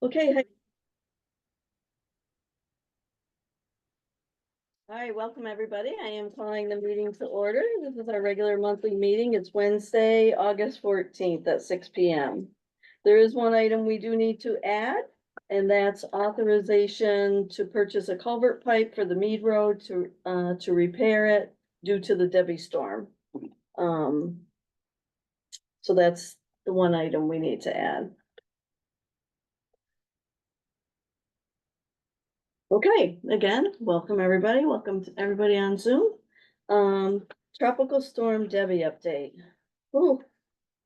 Okay. All right, welcome everybody. I am calling the meeting to order. This is our regular monthly meeting. It's Wednesday, August 14th at 6 p.m. There is one item we do need to add, and that's authorization to purchase a culvert pipe for the Mead Road to repair it due to the Debbie storm. So that's the one item we need to add. Okay, again, welcome everybody. Welcome to everybody on Zoom. Tropical storm Debbie update. Ooh,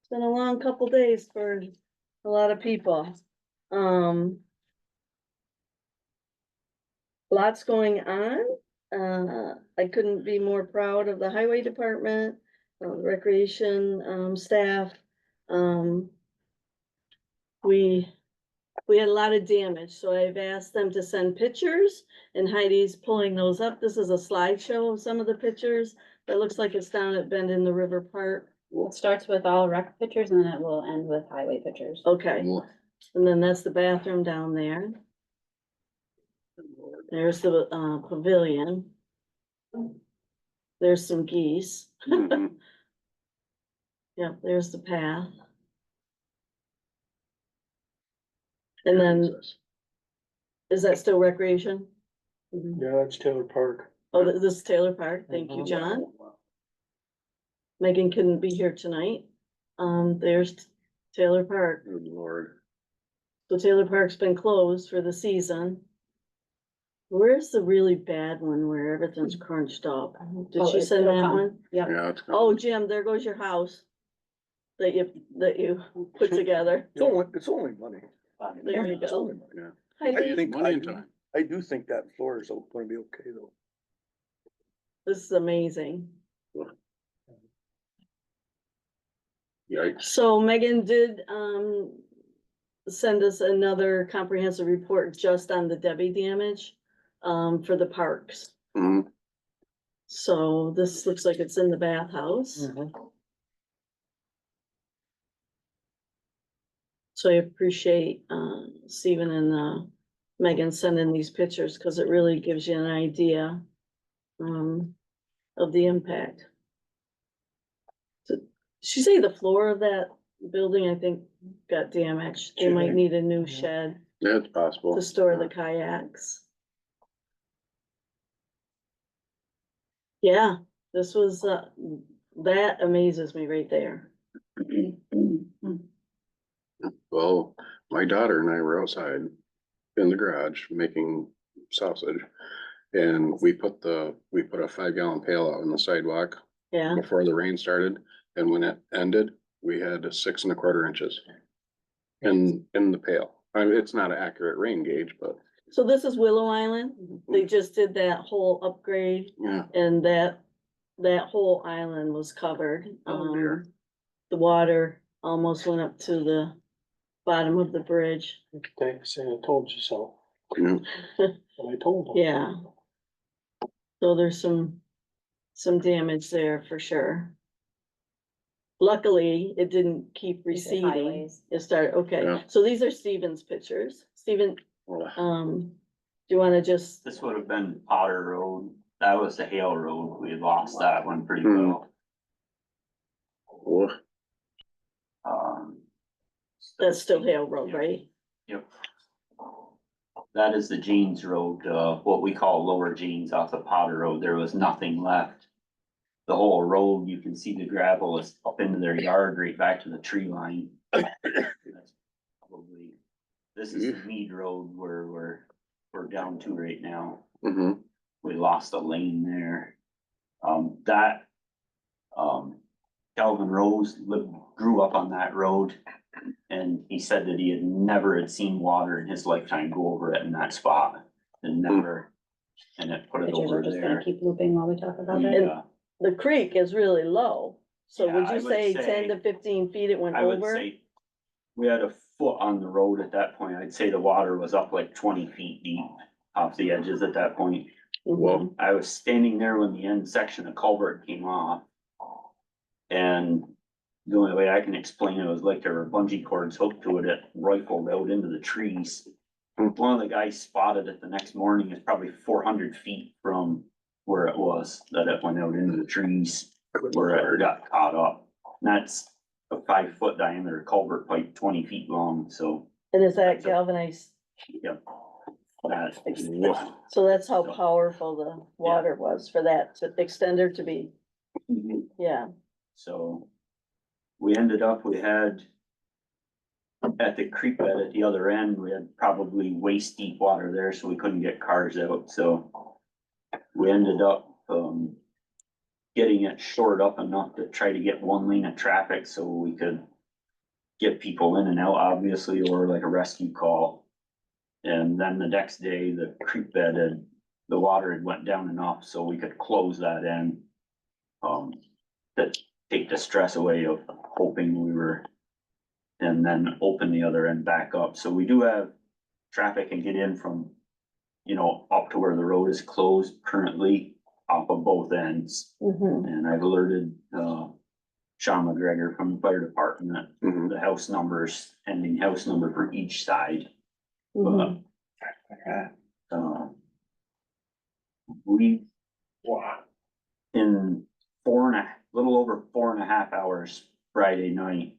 it's been a long couple days for a lot of people. Lots going on. I couldn't be more proud of the highway department, recreation, staff. We had a lot of damage, so I've asked them to send pictures and Heidi's pulling those up. This is a slideshow of some of the pictures. It looks like it's down at Bend in the River Park. It starts with all rec pictures and then it will end with highway pictures. Okay, and then that's the bathroom down there. There's the pavilion. There's some geese. Mhm. Yep, there's the path. And then, is that still recreation? Yeah, that's Taylor Park. Oh, this is Taylor Park. Thank you, John. Megan couldn't be here tonight. There's Taylor Park. Good Lord. So Taylor Park's been closed for the season. Where's the really bad one where everything's crunched up? Did she send that one? Yep. Yeah, it's. Oh, Jim, there goes your house. That you put together. It's only money. There you It's go. only money. Yeah. Heidi, I think, Money and time. I do think that floor is gonna be okay though. this is amazing. Yikes. So Megan did, send us another comprehensive report just on the Debbie damage, for the parks. Mhm. So this looks like it's in the bathhouse. So I appreciate, Stephen and, Megan sending these pictures, cause it really gives you an idea, of the impact. So, she say the floor of that building, I think, got damaged. They might need a new shed Yeah, it's possible. to store the kayaks. Yeah, this was, that amazes me right there. Well, my daughter and I were outside in the garage making sausage. And we put a 5-gallon pail out on the sidewalk Yeah, before the rain started. And when it ended, we had 6¼ inches in the pail. I mean, it's not an accurate rain gauge, but so this is Willow Island. They just did that whole upgrade yeah. and that whole island was covered. Oh, dear. The water almost went up to the bottom of the bridge. Thanks, and I told you so. Yeah. I told them. Yeah. So there's some damage there for sure. Luckily, it didn't keep These are receding. highways. It started, okay, Yeah. so these are Stephen's pictures. Stephen, Well, do you wanna just, This would have been Potter Road. That was the Hale Road. We lost that one pretty Hmm. well. well, that's still Hale Road, right? Yep. That is the Jeans Road, what we call Lower Jeans off the Potter Road. There was nothing left. The whole road, you can see the gravel is up into their yard, right back to the tree line. That's probably, this is the Mead Road where we're down to right now. mhm. We lost a lane there. Calvin Rose grew up on that road. And he said that he had seen water in his lifetime go over it in that spot and never, and it put it Pictures over are just gonna there. keep looping while we talk about it. Yeah, The creek is really low. So Yeah, would I you would say say- 10 to 15 feet it went I would over? say we had a foot on the road at that point. I'd say the water was up like 20 feet deep off the edges at that point. Mhm. I was standing there when the end section of culvert came off. And the only way I can explain it was like there were bungee cords hooked to it that rifled out into the trees. One of the guys spotted it the next morning, it's probably 400 feet from where it was, that it went out into the trees, where it got caught up. And that's a 5-foot diameter culvert pipe, 20 feet long, so, And is that galvanized? yep. That, So that's how powerful the water was for that to extender to be, yeah. so we ended up, we had at the creek bed at the other end, we had probably waist deep water there, so we couldn't get cars out, so we ended up, getting it shored up enough to try to get one lane of traffic so we could get people in and out, obviously, or like a rescue call. And then the next day, the creek bed had, the water had went down enough so we could close that end. To take the stress away of hoping we were, and then open the other end back up. So we do have traffic and get in from, you know, up to where the road is closed currently off of both ends. Mhm. And I've alerted, Sean McGregor from the fire department, Mhm. the house numbers, ending house number for each side. Mhm. Uh, we, in little over 4.5 hours Friday night,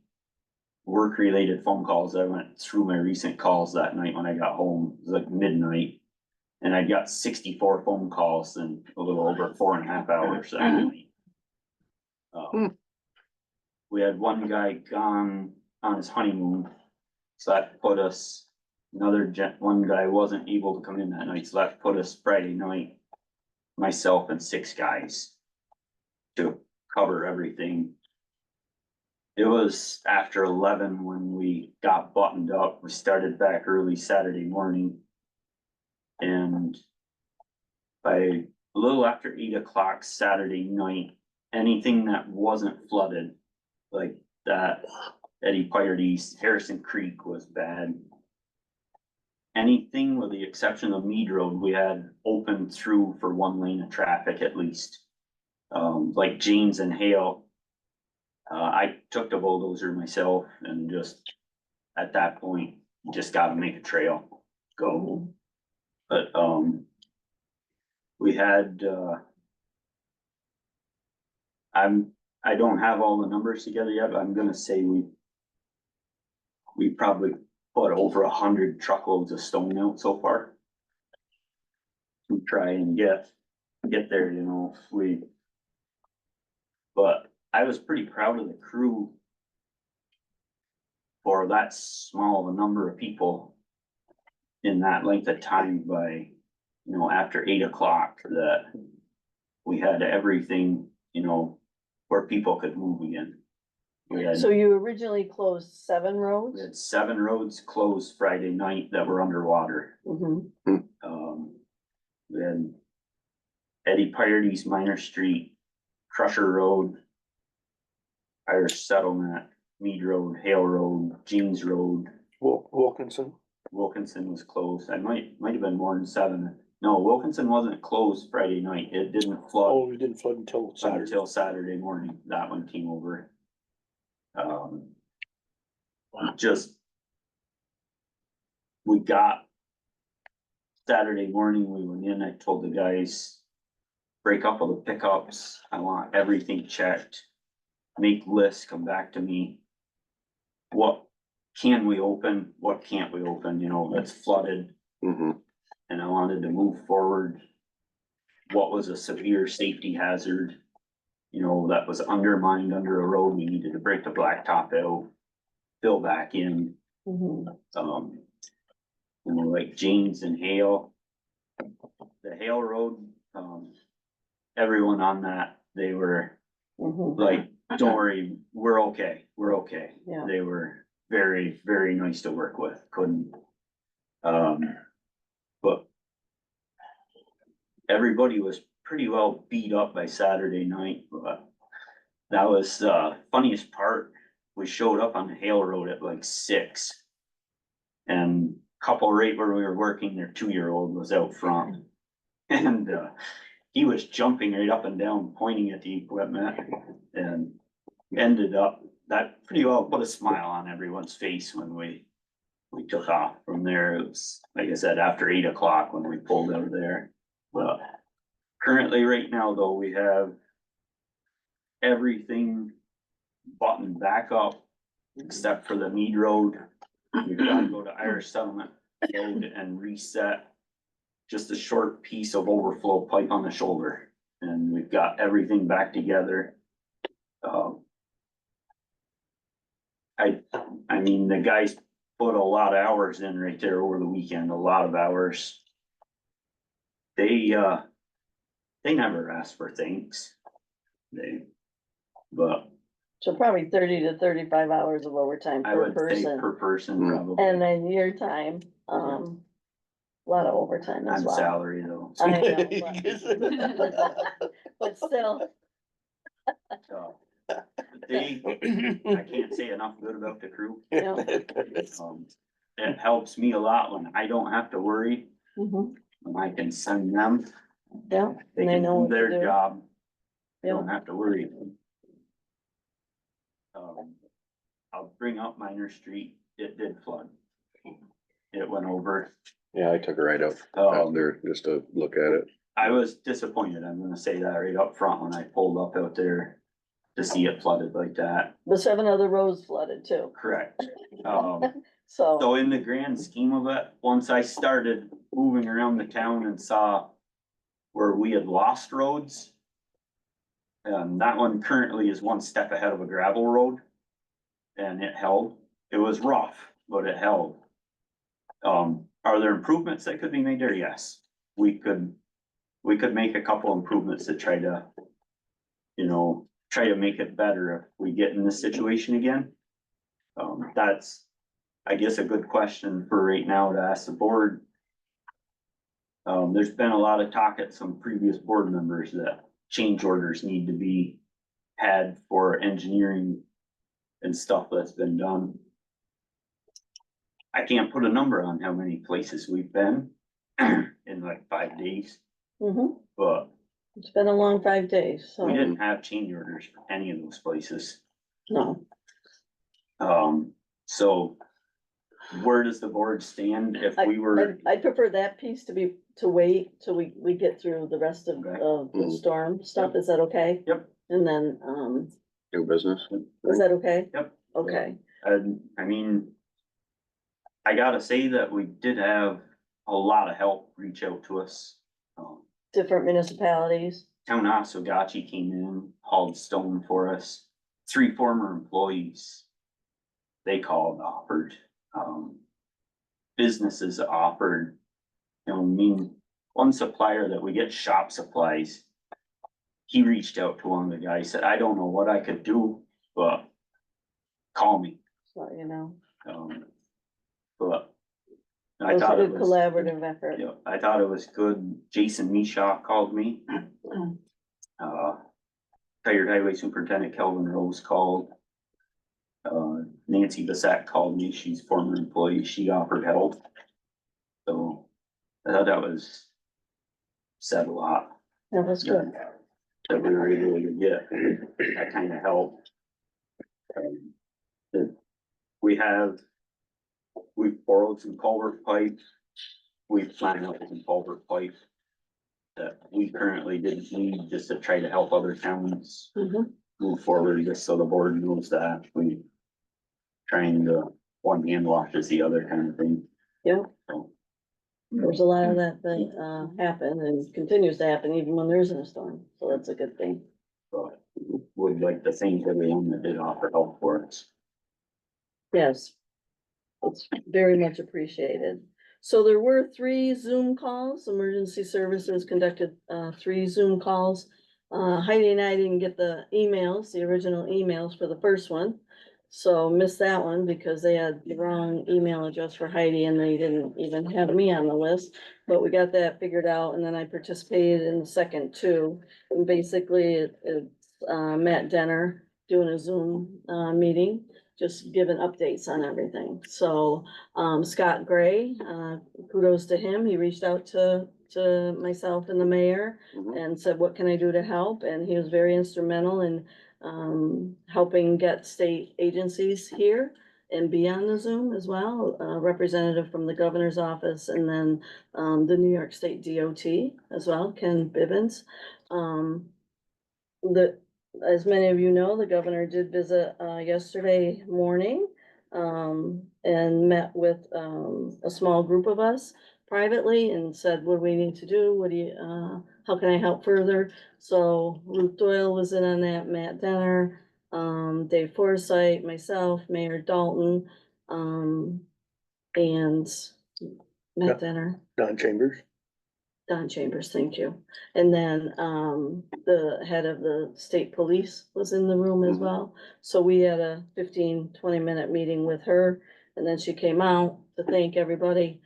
work-related phone calls, I went through my recent calls that night when I got home, it was like midnight. And I got 64 phone calls in a little over 4.5 hours that night. We had one guy gone on his honeymoon, so that put us, one guy wasn't able to come in that night, so that put us Friday night, myself and 6 guys to cover everything. It was after 11 when we got buttoned up. We started back early Saturday morning. And by a little after 8 o'clock Saturday night, anything that wasn't flooded, like that Eddie Piardy's Harrison Creek was bad. Anything with the exception of Mead Road, we had open through for one lane of traffic at least. Like Jeans and Hale. I took the bulldozer myself and just, at that point, just gotta make a trail, go. But, we had, I don't have all the numbers together yet, but I'm gonna say we probably put over 100 truckloads of stone out so far. To try and get there, you know, but I was pretty proud of the crew for that small of a number of people in that length of time by, you know, after 8 o'clock, that we had everything, you know, where people could move again. We had, So you originally closed 7 we roads? had 7 roads closed Friday night that were underwater. Mhm. We had Eddie Piardy's Minor Street, Crusher Road, Irish Settlement, Mead Road, Hale Road, Jeans Road. Wilkinson. Wilkinson was closed. I might have been more than 7. No, Wilkinson wasn't closed Friday night. It didn't flood Oh, we didn't flood until Saturday. until Saturday morning. That one came over. Just, we got Saturday morning, we went in, I told the guys, break up all the pickups. I want everything checked. Make lists, come back to me. What can we open? What can't we open? You know, that's flooded. Mhm. And I wanted to move forward. What was a severe safety hazard? You know, that was undermined under a road. We needed to break the blacktop out, fill back in. Mhm. You know, like Jeans and Hale. The Hale Road, everyone on that, they were Mhm. like, don't worry, we're okay, we're okay. Yeah. They were very, very nice to work with, but everybody was pretty well beat up by Saturday night, but that was the funniest part. We showed up on the Hale Road at like 6. And couple right where we were working, their 2-year-old was out front. And he was jumping right up and down, pointing at the equipment, and ended up that pretty well put a smile on everyone's face when we took off from there. It was, like I said, after 8 o'clock when we pulled out of there. But currently, right now, though, we have everything buttoned back up except for the Mead Road. We've got to go to Irish Settlement Road and reset just a short piece of overflow pipe on the shoulder. And we've got everything back together. I mean, the guys put a lot of hours in right there over the weekend, a lot of hours. They never ask for things. But So probably 30 to 35 hours of overtime I per would say person. per person Mm. probably. And then your time, a lot of overtime as I'm well. salary though. I know, but still, So, I can't say enough good about the crew. yeah. It helps me a lot when I don't have to worry, Mhm. when I can send them. Yeah, They and they can know do what to their do. job. Yeah. Don't have to worry. I'll bring up Minor Street. It did flood. It went over. Yeah, I took a ride out there just to look at it. I was disappointed. I'm gonna say that right up front when I pulled up out there to see it flooded like that. The 7 other roads flooded too, Correct. so, So in the grand scheme of it, once I started moving around the town and saw where we had lost roads. That one currently is one step ahead of a gravel road. And it held. It was rough, but it held. Are there improvements that could be made there? Yes. We could make a couple improvements to try to, try to make it better if we get in this situation again. That's, I guess, a good question for right now to ask the board. There's been a lot of talk at some previous board members that change orders need to be had for engineering and stuff that's been done. I can't put a number on how many places we've been in like 5 days, mhm. but It's been a long 5 days, so, we didn't have change orders for any of those places. no. So where does the board stand if we were? I'd prefer that piece to wait till we get through the rest of Okay. the Mhm. storm stuff. Is that okay? Yep. And then, Do business. is that okay? Yep. Okay, I mean, I gotta say that we did have a lot of help reach out to us. different municipalities. Town of Oswegatchie came in, hauled stone for us. 3 former employees, they called, offered, businesses offered. I mean, one supplier that we get shop supplies, he reached out to one of the guys, said, I don't know what I could do, but call me. So, you know, But it I was a thought it good was, collaborative effort. yeah, I thought it was good. Jason Mishaw called me. Tired Highway Superintendent Kelvin Rose called. Nancy Bissett called me. She's former employee. She offered help. So I thought that was said a lot. That was good. That we were able to get that kind of help. We've borrowed some culvert pipe. We've planned out some culvert pipe that we currently didn't need, just to try to help other towns Mhm. move forward, just so the board knows that we trying to one hand washes the other kind of thing. Yeah, So, there's a lot of that happen and continues to happen even when there isn't a storm, so that's a good thing. but would like to thank everyone that did offer help for us. Yes. It's very much appreciated. So there were 3 Zoom calls. Emergency Services conducted 3 Zoom calls. Heidi and I didn't get the emails, the original emails for the first one. So missed that one because they had the wrong email address for Heidi and they didn't even have me on the list. But we got that figured out and then I participated in the second 2. And basically it's Matt Denner doing a Zoom meeting, just giving updates on everything. So Scott Gray, kudos to him. He reached out to myself and the mayor Mhm. and said, what can I do to help? And he was very instrumental in helping get state agencies here and be on the Zoom as well. A representative from the governor's office and then, the New York State DOT as well, Ken Bibbins. As many of you know, the governor did visit, yesterday morning, and met with, a small group of us privately and said, what do we need to do? What do you, how can I help further? So Ruth Doyle was in on that, Matt Denner, Dave Forsythe, myself, Mayor Dalton, and Yeah. Matt Denner. Don Chambers. Don Chambers, thank you. And then, the head of the state police was in the room as Mhm. well. So we had a 15-20 minute meeting with her, and then she came out to thank everybody.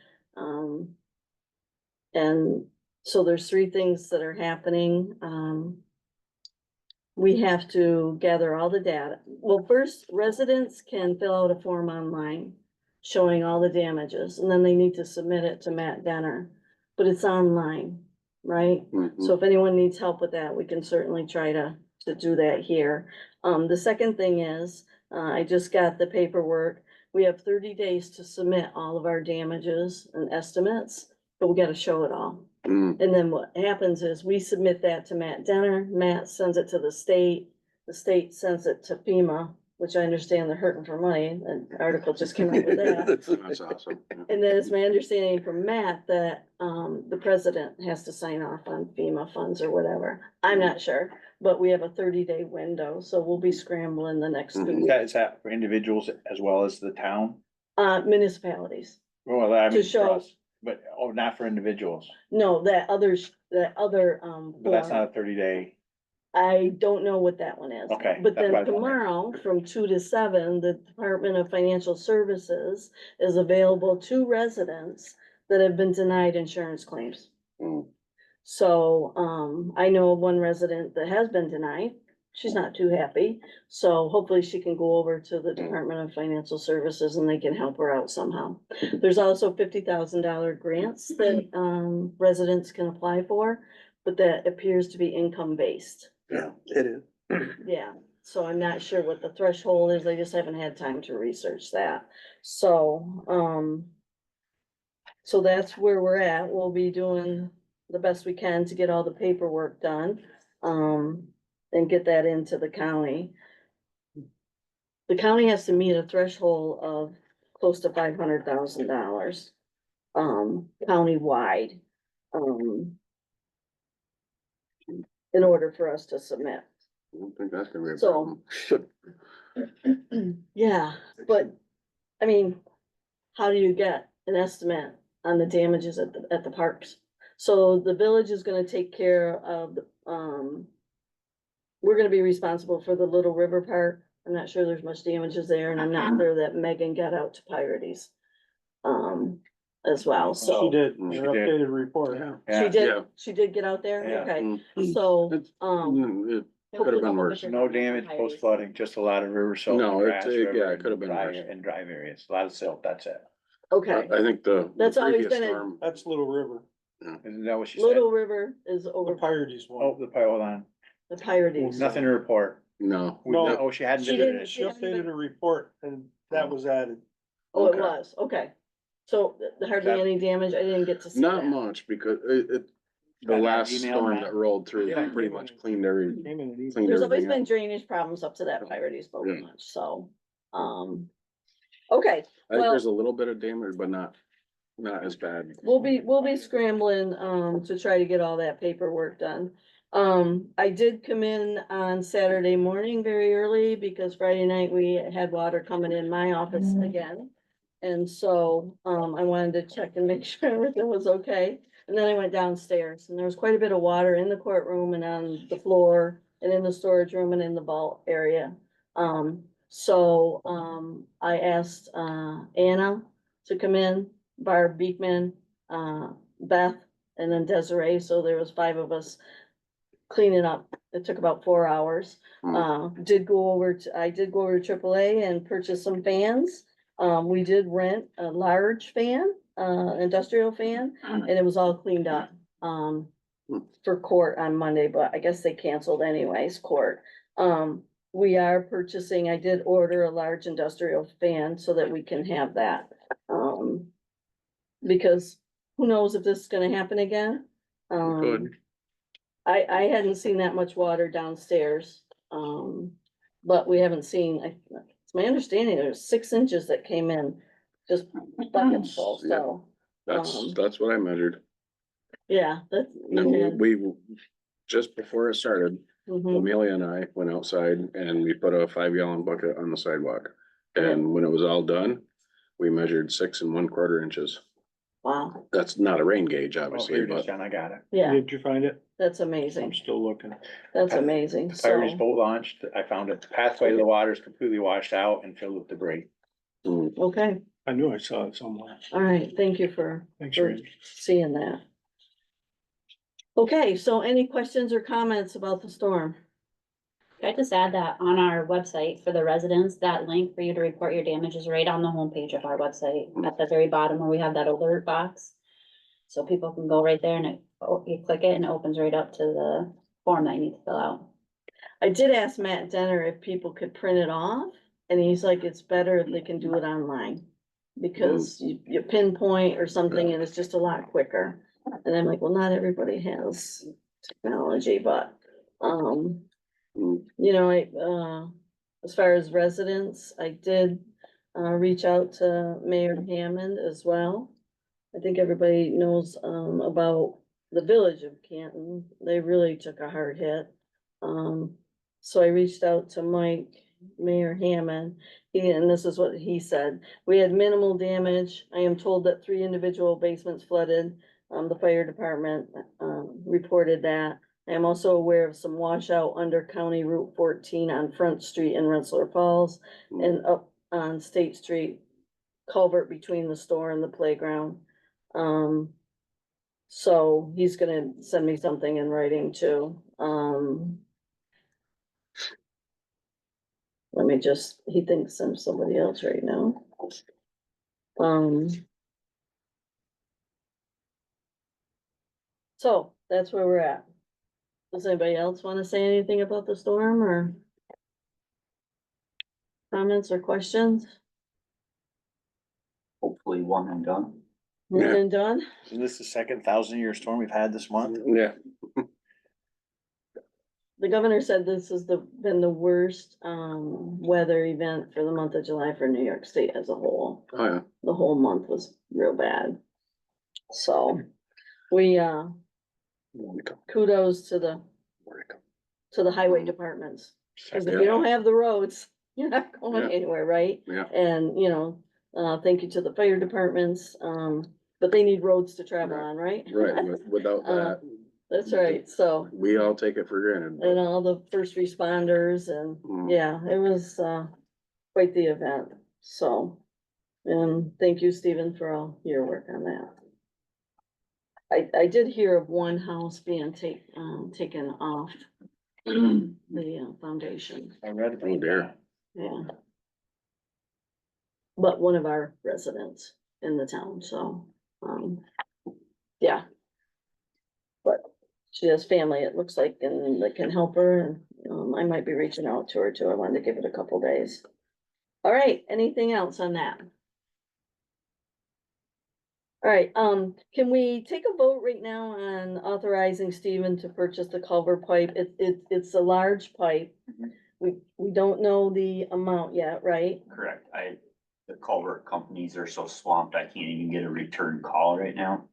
And so there's 3 things that are happening. We have to gather all the data. Well, first, residents can fill out a form online showing all the damages, and then they need to submit it to Matt Denner. But it's online, right? Mhm. So if anyone needs help with that, we can certainly try to do that here. The second thing is, I just got the paperwork. We have 30 days to submit all of our damages and estimates, but we gotta show it all. Mm, And then what happens is we submit that to Matt Denner, Matt sends it to the state sends it to FEMA, which I understand they're hurting for money, an article just came out with that. That's awesome. Yeah. And then it's my understanding from Matt that, the president has to sign off on FEMA funds or whatever. I'm not sure, but we have a 30-day window, so we'll be scrambling the next 2 Mhm. weeks. Is that for individuals as well as the town? Municipalities, Well, I To mean, show- for us, but, oh, not for individuals, no, that other, but that's form. not a 30-day. I don't know what that one is. Okay, But that's then what I was wondering. tomorrow, from 2 to 7, the Department of Financial Services is available to residents that have been denied insurance claims. Mm. So, I know of one resident that has been denied. She's not too happy, so hopefully she can go over to the Department of Financial Services and they can help her out somehow. There's also $50,000 grants that, residents can apply for, but that appears to be income-based. Yeah, it is. Yeah, so I'm not sure what the threshold is, I just haven't had time to research that, so, so that's where we're at, we'll be doing the best we can to get all the paperwork done, and get that into the county. The county has to meet a threshold of close to $500,000, countywide, in order for us to submit. I don't think that's gonna be a So- problem. Should, Yeah, but, I mean, how do you get an estimate on the damages at the parks? So the village is gonna take care of, we're gonna be responsible for the Little River Park. I'm not sure there's much damages there, and I'm not sure that Megan got out to Pirates, as well, so. she did, She her did. updated report. Yeah. She Yeah, she did get out there, Yeah. okay, Mm. so, It's- It Hopefully could have been the worse. pictures no on the damage highways. post flooding, just a lot of river silt. No, and it- grass, it- river, yeah, it could have been dry- worse. And drive areas, a lot of silt, that's it. okay, I think the That's always previous been a- storm, That's Little River, Isn't that what she said? Little River is the over Pirates Oh, one. hold on, the Pirates. nothing to report. no. No. Oh, she hadn't She visited didn't- it. She hadn't been- updated her report and that was added. Oh, it Okay. was, okay. So hardly That- any damage, I didn't get to see Not that. much, because the Got an last email, storm Matt? that rolled through Yeah. pretty much cleaned every, Came in and he- cleaned There's always everything been up. drainage problems up to that Pirates boat Yeah. launch, so, okay, I think well- there's a little bit of damage, but not as bad. we'll be scrambling, to try to get all that paperwork done. I did come in on Saturday morning very early because Friday night we had water coming in my office again. And so, I wanted to check and make sure everything was okay. And then I went downstairs and there was quite a bit of water in the courtroom and on the floor and in the storage room and in the vault area. So, I asked, Anna to come in, Barb Beekman, Beth, and then Desiree, so there was 5 of us cleaning up. It took about 4 hours. I did go over to AAA and purchase some fans. We did rent a large fan, industrial fan, and it was all cleaned up, for court on Monday, but I guess they canceled anyways, court. we are purchasing, I did order a large industrial fan so that we can have that. Because who knows if this is gonna happen again? Good. I hadn't seen that much water downstairs, but we haven't seen, it's my understanding, there's 6 inches that came in, just bucket full, so. That's what I measured. Yeah, that's. No, yeah, we, just before it started, mhm. Amelia and I went outside and we put a 5 gallon bucket on the sidewalk. And when it was all done, we measured 6 1/4 inches. Wow, That's not a rain gauge, Oh, obviously, here it is, but John, I got it. yeah, Did you find it? that's amazing, I'm still looking. that's amazing, The fire is so, boat launched. I found it. The pathway to the water is completely washed out and filled with debris. mm, okay, I knew I saw it somewhere. all right, thank you for Thanks, for Randy. seeing that. Okay, so any questions or comments about the storm? I just add that on our website for the residents, that link for you to report your damage is right on the homepage of our website, at the very bottom where we have that alert box. So people can go right there and you click it and it opens right up to the form that you need to fill out. I did ask Matt Denner if people could print it off, and he's like, it's better if they can do it online. Because you pinpoint or something and it's just a lot quicker. And I'm like, well, not everybody has technology, but, you know, as far as residents, I did, reach out to Mayor Hammond as well. I think everybody knows, about the village of Canton. They really took a hard hit. So I reached out to Mayor Hammond, and this is what he said. We had minimal damage. I am told that 3 individual basements flooded. The fire department, reported that. I am also aware of some washout under County Route 14 on Front Street in Rensselaer Falls and up on State Street, culvert between the store and the playground. So he's gonna send me something in writing too. Let me just, he thinks I'm somebody else right now. So that's where we're at. Does anybody else wanna say anything about the storm or comments or questions? Hopefully one and done. One Yeah. and done? Isn't this the second 1,000-year storm we've had this month? yeah, The governor said this has been the worst, weather event for the month of July for New York State as a whole. oh yeah. The whole month was real bad. So, we, kudos to the highway departments. Cause if you don't have the roads, you're not going Yeah. anywhere, right? Yeah, And, you know, thank you to the fire departments, but they need roads to travel on, right? right, without that, That's right, so, we all take it for granted. and all the first responders and, Mm. yeah, it was, quite the event, so. And thank you, Stephen, for all your work on that. I did hear of one house being taken off the foundation, I read Oh, about dear. that. yeah. But one of our residents in the town, so, yeah. But she has family, it looks like, and that can help her, and, I might be reaching out to her too, I wanted to give it a couple days. All right, anything else on that? All right, can we take a vote right now on authorizing Stephen to purchase the culvert pipe? It's a large pipe. Mhm. We don't know the amount yet, right? Correct. The culvert companies are so swamped, I can't even get a return call right now.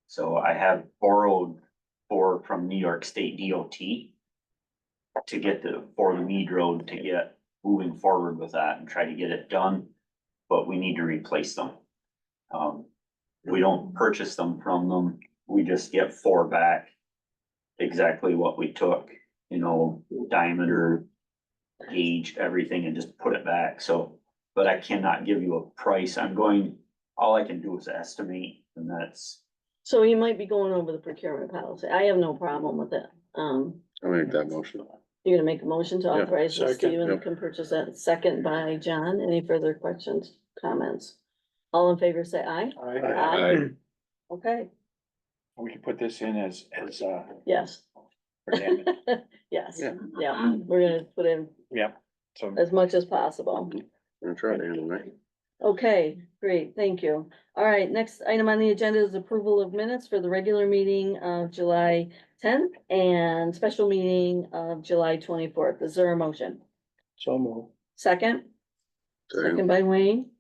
So I have borrowed from New York State DOT to get for the Mead Road to get moving forward with that and try to get it done. But we need to replace them. We don't purchase them from them. We just get 4 back. Exactly what we took, you know, diameter, gauge, everything, and just put it back. So, but I cannot give you a price. All I can do is estimate, and that's, So you might be going over the procurement policy. I have no problem with it. I'll make that motion. You're gonna make a motion to Yeah, authorize that second, Stephen yep. can purchase that, second by John. Any further questions, comments? All in favor, say aye. Aye. Okay, We can put this in as, yes. for damage. Yes, Yeah. yeah, we're gonna put in Yeah, so as much as possible. I'm gonna try to handle that. Okay, great, thank you. All right, next item on the agenda is approval of minutes for the regular meeting of July tenth and special meeting of July 24th. Is there a motion? So move. Second? Second by Wayne.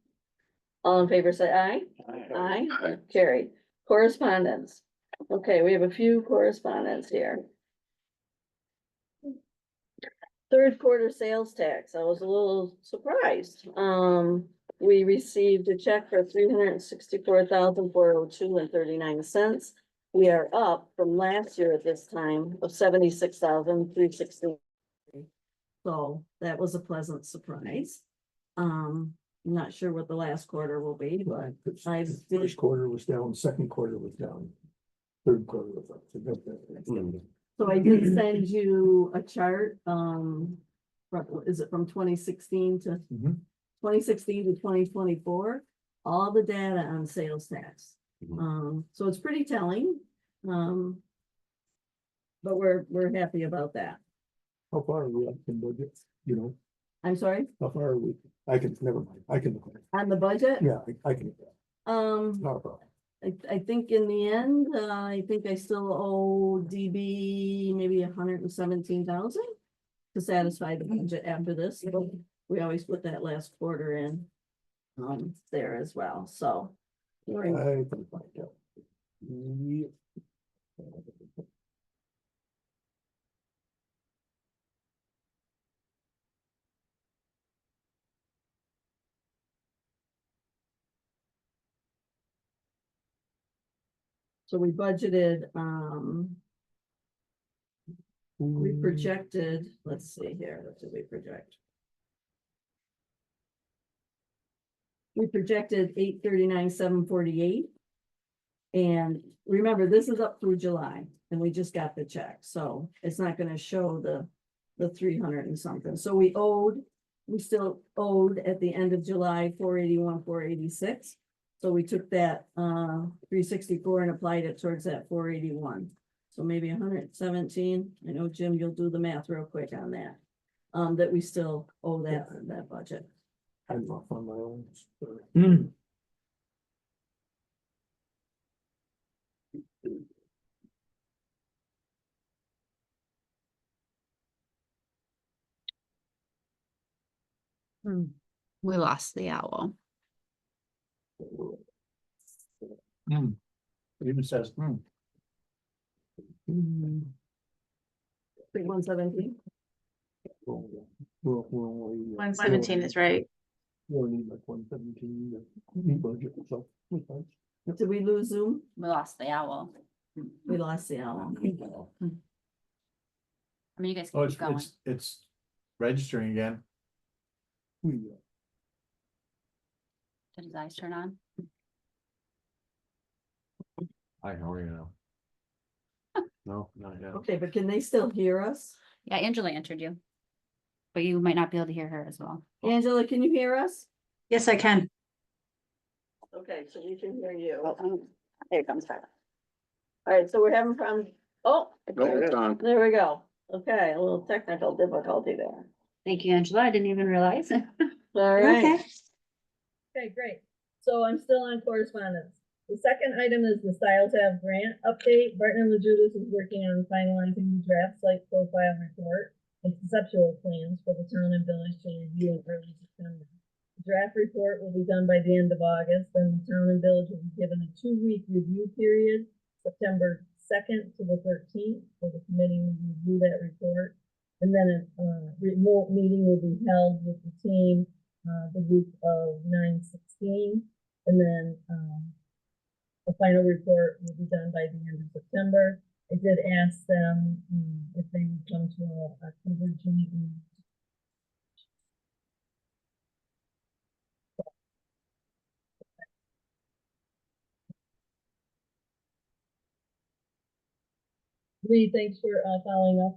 All in favor, say aye. Aye, Aye. carried. Correspondence. Okay, we have a few correspondence here. Third quarter sales tax, I was a little surprised. We received a check for 364,402.39. We are up from last year at this time of 76,360. So that was a pleasant surprise. I'm not sure what the last quarter will be, but I did. First quarter was down, second quarter was down. Third quarter was up. So I did send you a chart, is it from 2016 to Mhm. 2016 to 2024? All the data on sales tax. Mhm. So it's pretty telling. But we're happy about that. How far are we up in budget? You know, I'm sorry, how far are we? I can, never mind, I can, look at it. on the budget? Yeah, I can, Um, not a problem. I think in the end, I think I still owe DB maybe 117,000 to satisfy the budget after this. We always put that last quarter in there as well, so. we're in- I can find out. Yeah. So we budgeted, we projected, let's see here, what did we project? We projected 839,748. And remember, this is up through July and we just got the check, so it's not gonna show the 300 and something. So we still owed at the end of July, 481, 486. So we took that 364 and applied it towards that 481. So maybe 117. I know, Jim, you'll do the math real quick on that. That we still owe that budget. I'm off on my own. We lost the owl. It even says, 117. We'll 117 is right. We'll need like 117, new budget, so. we're fine. Did we lose Zoom? We lost the owl. We lost the hour. I mean, you guys Oh, can keep going. it's registering again. We, Did his eyes turn on? I know where you know. No, not yet. Okay, but can they still hear us? Yeah, Angela answered you. But you might not be able to hear her as well. Angela, can you hear us? Yes, I can. Okay, so we can hear you. There it comes back. All right, so we're having problems. Oh, No, it's on. there we go. Okay, a little technical difficulty there. Thank you, Angela. I didn't even realize. All right. Okay. Okay, great. So I'm still on correspondence. The second item is the Style Tab grant update. Barton and LaJudas is working on finalizing the draft site profile report and conceptual plans for the town and village to review in early September. The draft report will be done by the end of August, and the town and village will be given a 2-week review period, September 2nd to the 13th, for the committee to review that report. And then a remote meeting will be held with the team the week of 9/16, and then the final report will be done by the end of September. I did ask them if they would come to a coverage meeting. Lee, thanks for following up.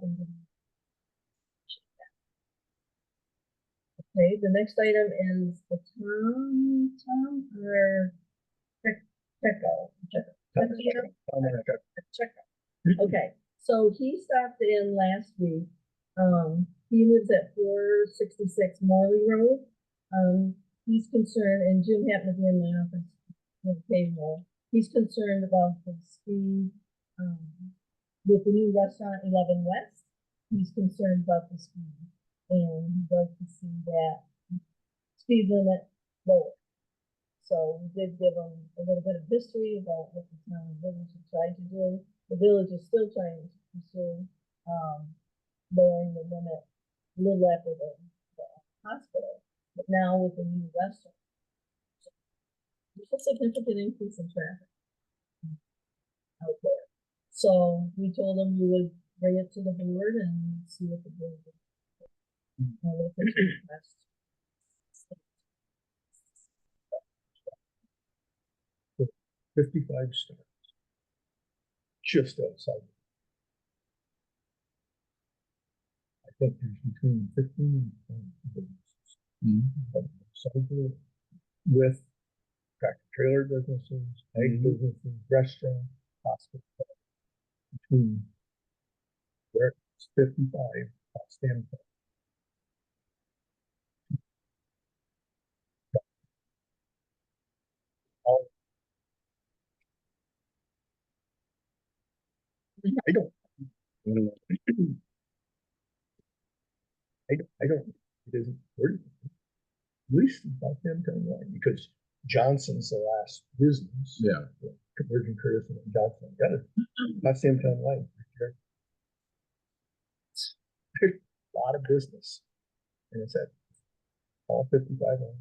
Okay, the next item is the Tom or Checo. Okay, So he stopped in last week. He lives at 466 Morley Road. He's concerned, and Jim happened to be in my office with the payroll. He's concerned about the speed, with the new restaurant 11 West. He's concerned about the speed, and he'd like to see that speed limit lower. So we did give them a little bit of history about what the town and village have tried to do. The village is still trying to pursue, lowering the limit a little after the hospital, but now with the new restaurant. There's a significant increase in traffic out there. So we told them we would bring it to the board and see what the board would. $55 stars. Just outside. I think there's between 15 and 20 businesses. Outside with tractor trailer businesses, egg businesses, restaurant, hospital. Between where it's 55, stand. I don't. I don't, it isn't worth it. At least about them kind of because Johnson's the last business. Yeah. Convergent Curtis and Johnson got it. Not same time line. There's a lot of business. And it's at all 55 on.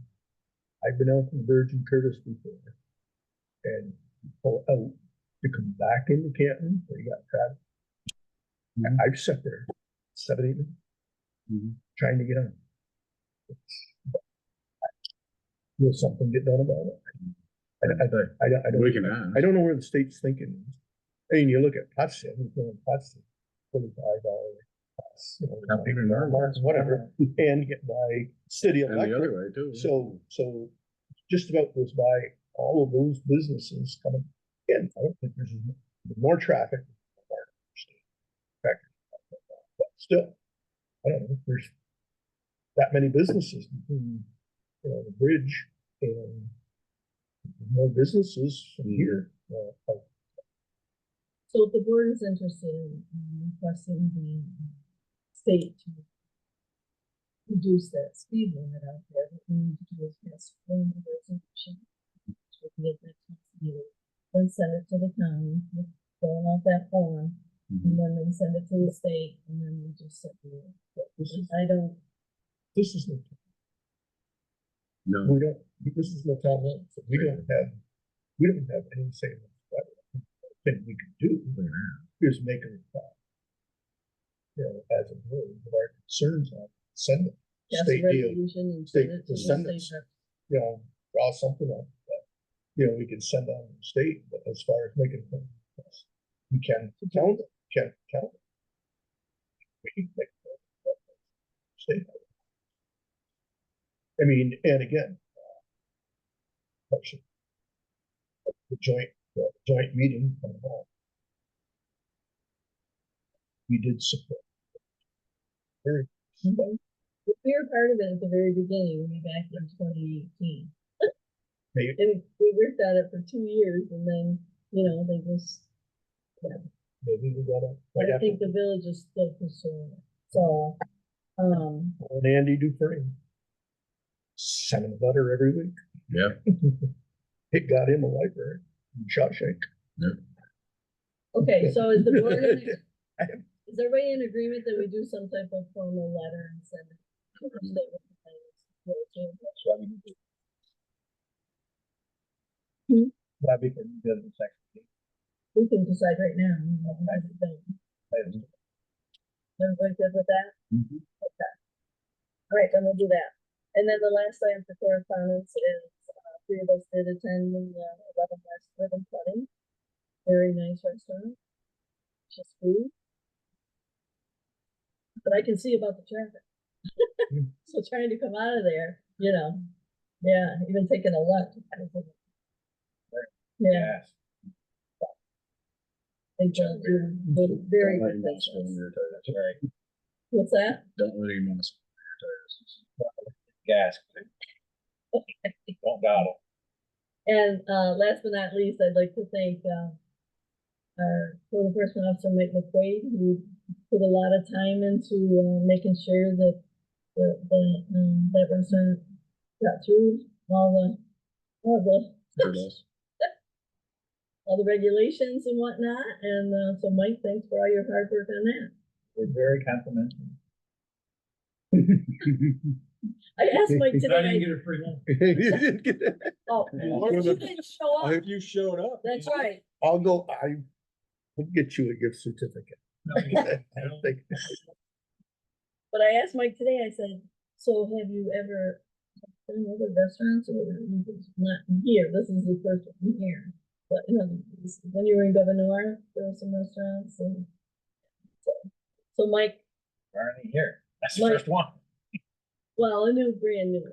I've been out from Virgin Curtis before. And pull out to come back into Canton where you got traffic. I've sat there 7, 8 minutes trying to get on. Will something get done about it? I don't know where the state's thinking. I mean, you look at Potsdam, $45, whatever, and get by city And the other electric. way too. So just about goes by all of those businesses coming in. I don't think there's more traffic. But still, I don't know if there's that many businesses between, the bridge and more businesses from here. So if the board is interested in requesting the state to reduce that speed limit out there, what we need to do is pass a resolution. Then send it to the county, fill out that form, and then they send it to the state, and then we just set the. This is No. we don't, this is the town limit, so we don't have any say in that. Thing we can do is make a request. As a board, with our concerns on, send it. State deal, state descendants, draw something up that, we can send on to the state, but as far as making things, we can count it, can't count it. We can make state. I mean, and again, the joint meeting. We did support. Very. The fear part of it at the very beginning, way back in 2018. Maybe. And we worked at it for 2 years and then, they just. Yeah. Maybe we got I think the village is still pursuing it. So, and Andy Dufresne. Send him a letter every week. Yeah. It got him a library in Shawshank. Yeah. Okay, so is the board is everybody in agreement that we do some type of formal letter and send it? That'd be for the second. We can decide right now. Everybody good with that? Okay. All right, then we'll do that. And then the last item for correspondence is, 3 of us did attend the 11 West Ribbon Cutting. Very nice restaurant. Just food. But I can see about the traffic. So trying to come out of there, yeah, even taking a left. Yeah. They don't do, they're very good business. That's right. What's that? Don't let him mess with your tires. Gas. Don't got it. And last but not least, I'd like to thank our code enforcement officer, Mike McQuaid, who put a lot of time into making sure that that restaurant got through all the regulations and whatnot. And so Mike, thanks for all your hard work on that. We're very complimentary. I asked Mike today. a free lunch. Oh, well, you didn't show up. If you showed up. That's right. I'll go, will get you a gift certificate. I don't think. But I asked Mike today, I said, so have you ever done other restaurants or not here? This is the first one here. But you know, when you were in Governor, there were some restaurants and so Mike, Already here. That's the Like- first one. well, a new, brand new.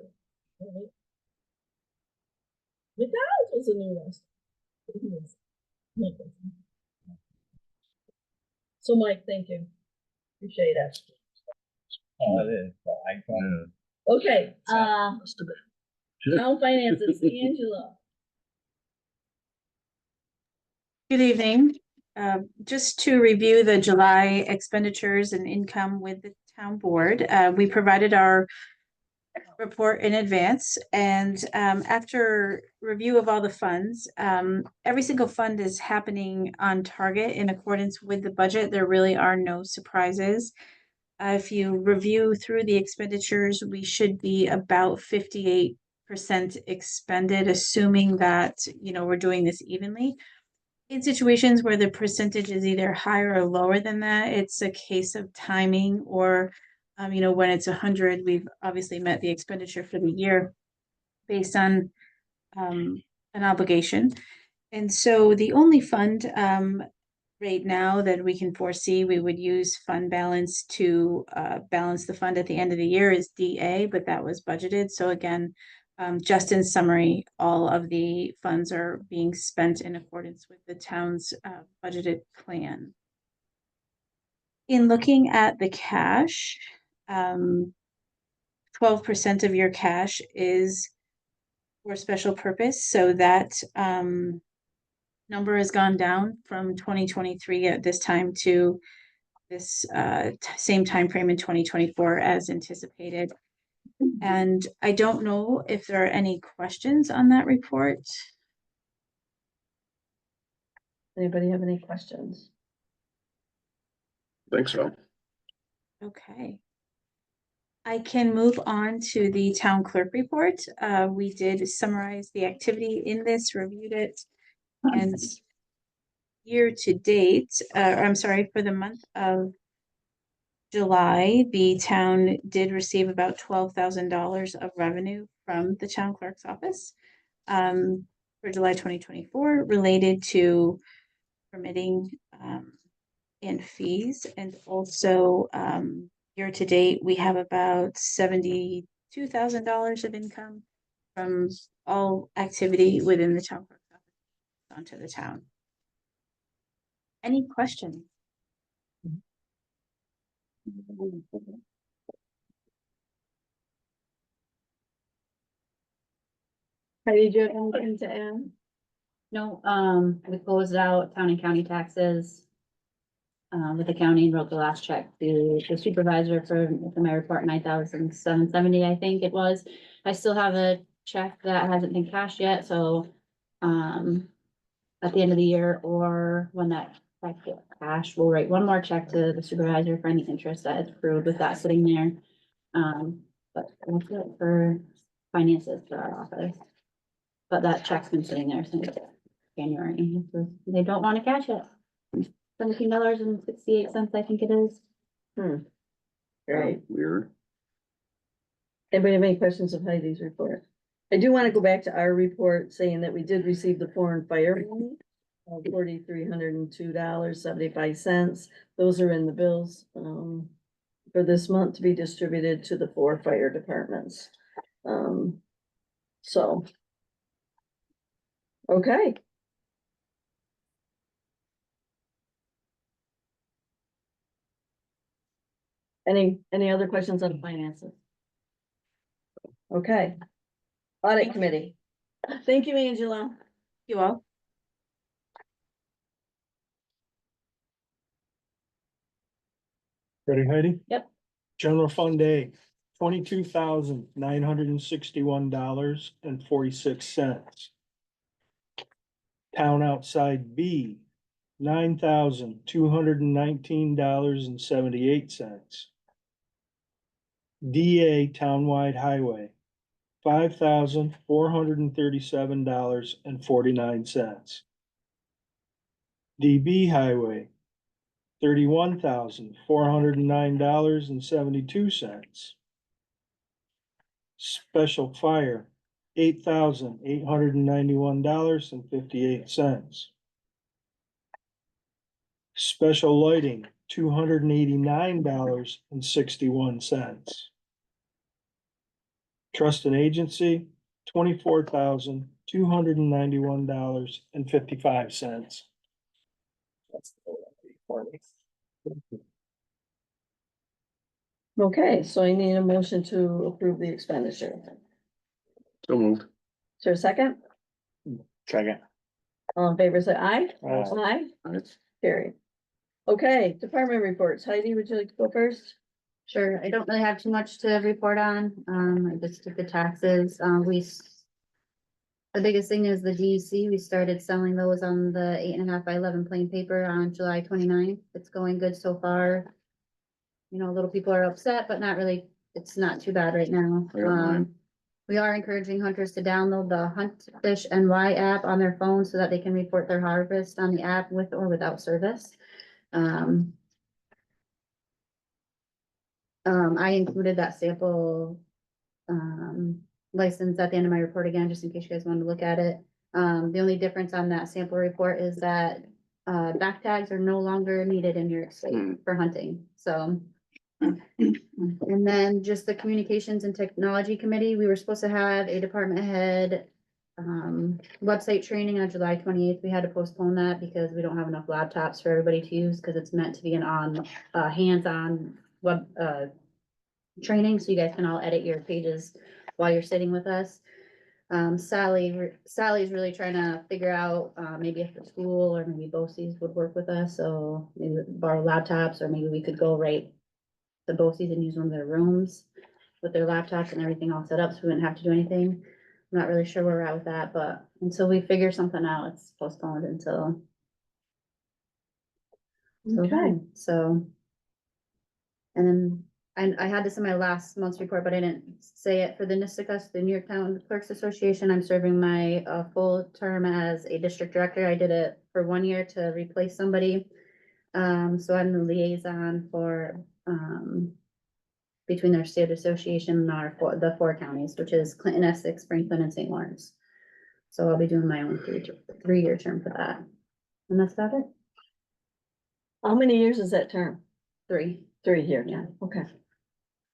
Right? McDonald's was a new restaurant. So Mike, thank you. Appreciate it. Oh, it is. Okay, Must have been. town finances, Angela. Good evening. Just to review the July expenditures and income with the town board, we provided our report in advance, and after review of all the funds, every single fund is happening on target in accordance with the budget. There really are no surprises. If you review through the expenditures, we should be about 58% expended, assuming that, you know, we're doing this evenly. In situations where the percentage is either higher or lower than that, it's a case of timing, or, you know, when it's 100, we've obviously met the expenditure for the year based on an obligation. And so the only fund right now that we can foresee we would use fund balance to balance the fund at the end of the year is DA, but that was budgeted. So again, just in summary, all of the funds are being spent in accordance with the town's budgeted plan. In looking at the cash, 12% of your cash is for special purpose. So that number has gone down from 2023 at this time to this same time frame in 2024 as anticipated. And I don't know if there are any questions on that report. Anybody have any questions? Think so. Okay. I can move on to the town clerk report. We did summarize the activity in this, reviewed it, and year to date, I'm sorry, for the month of July, the town did receive about $12,000 of revenue from the town clerk's office for July 2024 related to permitting and fees. And also year to date, we have about $72,000 of income from all activity within the town clerk's office onto the town. Any questions? Heidi, did you have anything to add? No, we closed out town and county taxes. With the county and wrote the last check to the supervisor for my report, 9,770, I think it was. I still have a check that hasn't been cashed yet, so, at the end of the year, or when that check gets cashed, we'll write one more check to the supervisor for any interest that is accrued with that sitting there. But that's it for finances for our office. But that check's been sitting there since January, so they don't want to cash it. $17.68, I think it is. Great. Weird. Anybody have any questions of Heidi's report? I do want to go back to our report saying that we did receive the foreign fire money of $4,302.75. Those are in the bills for this month to be distributed to the 4 fire departments. So. Okay. Any other questions on finances? Okay. Audit committee. Thank you, Angela. You all. Ready, Heidi? Yep. General Fund A, $22,961.46. Town outside B, $9,219.78. DA Townwide Highway, $5,437.49. DB Highway, $31,409.72. Special Fire, $8,891.58. Special Lighting, $289.61. Trust and Agency, $24,291.55. Okay, so I need a motion to approve the expenditure. So moved. Is there a second? Second. All in favor, say aye. Aye. Aye, carried. Okay, department reports. Heidi, would you like to go first? Sure, I don't really have too much to report on, I just did the taxes, the biggest thing is the DEC, we started selling those on the 8.5 by 11 plain paper on July 29th. It's going good so far. You know, little people are upset, but not really, it's not too bad right now. I got mine. We are encouraging hunters to download the Hunt Fish NY app on their phone so that they can report their harvest on the app with or without service. I included that sample license at the end of my report again, just in case you guys wanted to look at it. The only difference on that sample report is that back tags are no longer needed in New York State for hunting, so. And then just the Communications and Technology Committee, we were supposed to have a department head website training on July 28th. We had to postpone that because we don't have enough laptops for everybody to use, because it's meant to be an hands-on web training, so you guys can all edit your pages while you're sitting with us. Sally's really trying to figure out, maybe if the school or maybe BOCES would work with us, so maybe borrow laptops, or maybe we could go right to BOCES and use one of their rooms with their laptops and everything all set up, so we wouldn't have to do anything. I'm not really sure where we're at with that, but until we figure something out, it's postponed until. Okay. So. And then I had this in my last month's report, but I didn't say it for the NISTICUS, the New York Town Clerks Association. I'm serving my full term as a district director. I did it for 1 year to replace somebody. So I'm the liaison for between their state association and the four counties, which is Clinton, Essex, Franklin, and St. Lawrence. So I'll be doing my own 3-year term for that. And that's about it. How many years is that term? 3. 3 here. Yeah. Okay,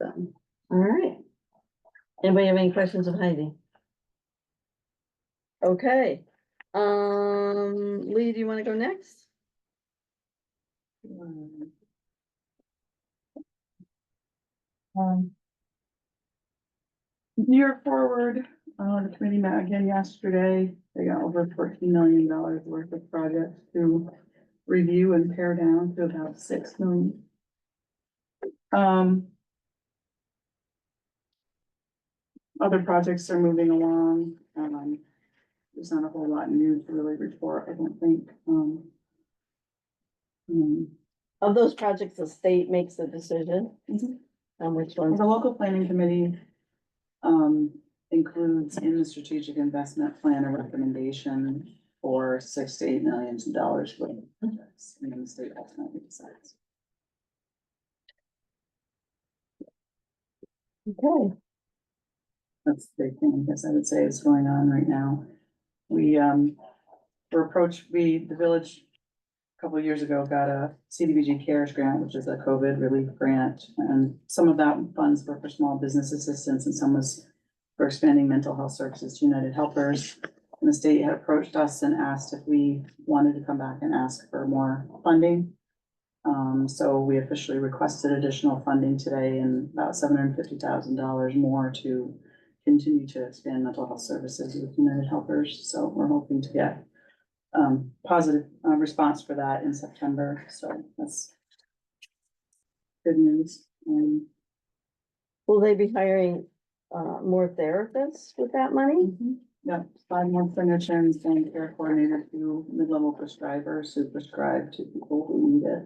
So. all right. Anybody have any questions of Heidi? Okay, Lee, do you want to go next? New York Forward, the committee met again yesterday. They got over $14 million worth of projects to review and pare down to about 6 million. Other projects are moving along. There's not a whole lot new to really report, I don't think. Of those projects, the state makes the decision Mhm. on which ones. The local planning committee includes in the strategic investment plan a recommendation for $6 to $8 million for the projects, and then the state ultimately decides. Okay. That's the big thing, I guess I would say, is going on right now. We the village a couple of years ago got a CDBG CARES grant, which is a COVID relief grant, and some of that funds were for small business assistance and some was for expanding mental health services to United Helpers. And the state had approached us and asked if we wanted to come back and ask for more funding. So we officially requested additional funding today and about $750,000 more to continue to expand mental health services with United Helpers. So we're hoping to get positive response for that in September. So that's good news. Will they be hiring, more therapists with that money? Yeah, 5 more clinicians and care coordinator, 2 mid-level prescribers who prescribe to people who need it.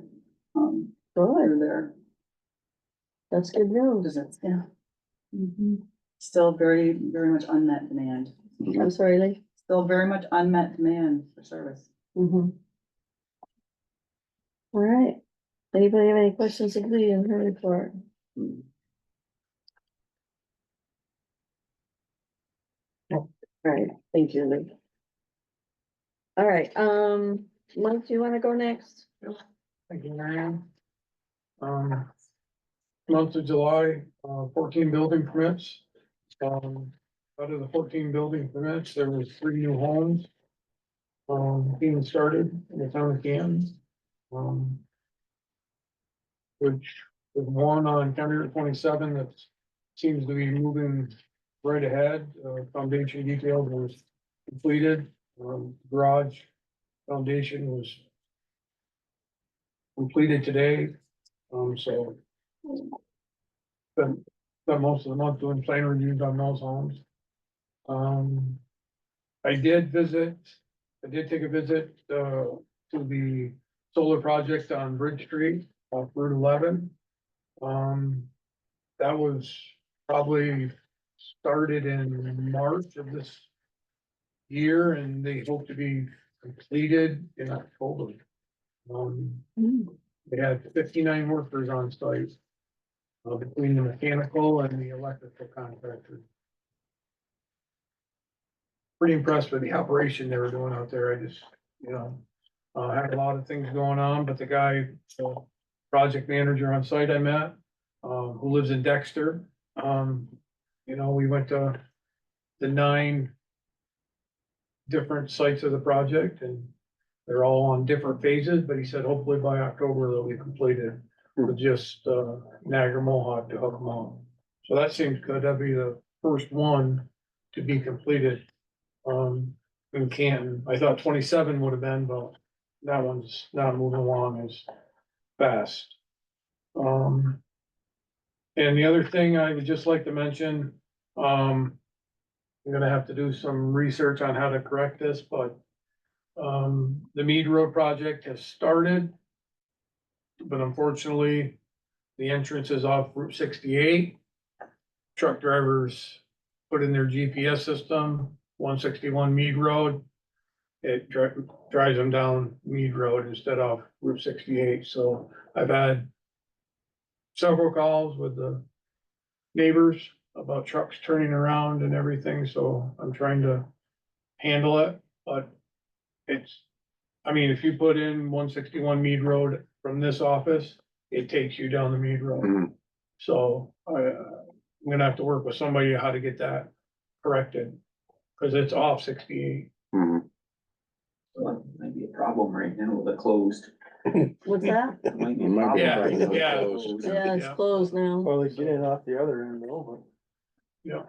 Good, Through their that's good news. visits, yeah. Still very, very much unmet demand. I'm sorry, Lee. Still very much unmet demand for service. Mm-hmm. All right. Anybody have any questions of Lee in her report? All right, thank you, Lee. All right, Mike, do you wanna go next? Thank you, Marianne. Month of July, 14 building permits. Out of the 14 building permits, there was 3 new homes. Being started in the town of Canton. Which was one on County Route 27 that seems to be moving right ahead. Foundation details was completed. Garage foundation was completed today. So spent most of the month doing plan reviews on those homes. I did take a visit, to the solar project on Bridge Street off Route 11. That was probably started in March of this year and they hope to be completed in October. They had 59 workers on site, between the mechanical and the electrical contractor. Pretty impressed with the operation they were doing out there. I just, had a lot of things going on, but the guy, the project manager on site I met, who lives in Dexter, we went to the 9 different sites of the project and they're all on different phases, but he said hopefully by October they'll be completed with just, Niagara Mohawk to hook them on. So that seems good. That'd be the first one to be completed, in Canton. I thought 27 would have been, but that one's not moving along as fast. And the other thing I would just like to mention, I'm gonna have to do some research on how to correct this, but the Mead Road project has started. But unfortunately, the entrance is off Route 68. Truck drivers put in their GPS system, 161 Mead Road. It drives them down Mead Road instead of Route 68, so I've had several calls with the neighbors about trucks turning around and everything, so I'm trying to handle it, but if you put in 161 Mead Road from this office, it takes you down the Mead Road. Mhm. So I'm gonna have to work with somebody how to get that corrected, cause it's off 68. Mhm. Well, might be a problem right now with it closed. What's that? That might be a It might be problem Yeah, right now. yeah. Closed. Yeah, it's closed now. Well, they get in off the other end though. Yeah.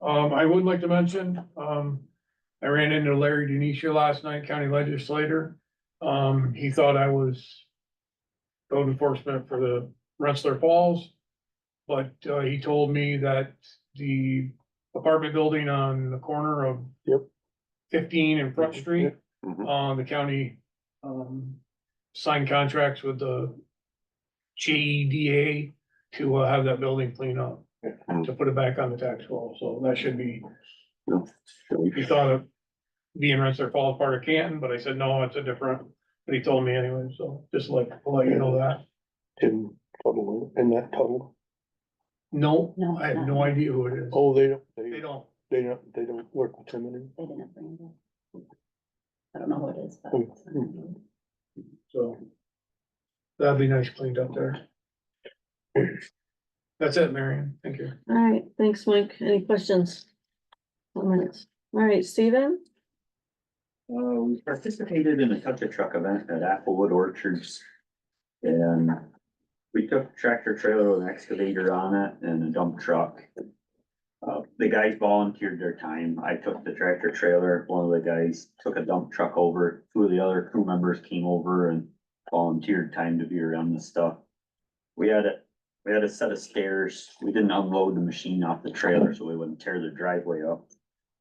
I would like to mention, I ran into Larry Denisha last night, county legislator. He thought I was code enforcement for the Rensselaer Falls. But, he told me that the apartment building on the corner of Yep. 15 and Front Street, Mhm. the county, signed contracts with the JEDA to have that building cleaned up, to put it back on the tax roll, so that should be. No. He thought of being Rensselaer Falls part of Canton, but I said, no, it's a different, but he to me anyway, so just like, to let you know that. In that tunnel. No, No, I have not no yet. idea who it is. Oh, they They don't, they don't work with him anymore. They didn't bring it up. I don't know who it is, but. so. That'd be nice cleaned up there. That's it, Marion, thank you. All right, thanks, Mike. Any questions? Comments? All right, Steven? We participated in a country truck event at Applewood Orchards And we took a tractor trailer with an excavator on it and a dump truck. The guys volunteered their time. I took the tractor trailer, one of the guys took a dump truck over, two of the other crew members came over and volunteered time to be around the stuff. We had a set of stairs. We didn't unload the machine off the trailer so we wouldn't tear the driveway up.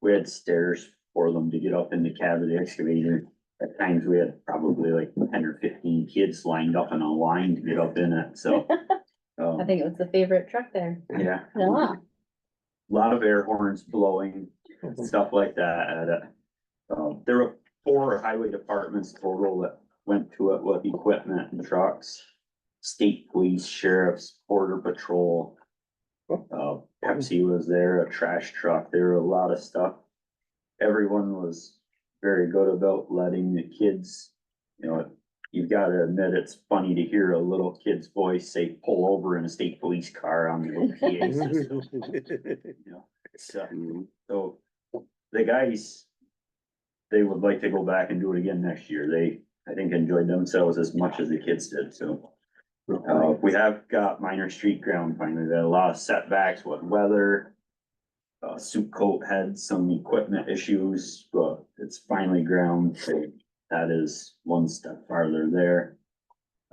We had stairs for them to get up in the cab of the excavator. At times we had probably like 10 or 15 kids lined up in a line to get up in it, so. I think it was the favorite truck there. Yeah. Yeah. Lot of air horns blowing, stuff like that at it. There were 4 highway departments total that went to it with equipment and trucks. State police, sheriffs, border patrol. Pepsi was there, a trash truck, there were a lot of stuff. Everyone was very good about letting the kids, you know, you've gotta admit, it's funny to hear a little kid's voice say, pull over in a state police car on the PA system. You know, it's, so the guys, they would like to go back and do it again next year. They, I think, enjoyed themselves as much as the kids did, so. We have got minor street ground finally. We had a lot of setbacks with weather. Soup Coat had some equipment issues, but it's finally ground, so that is one step farther there.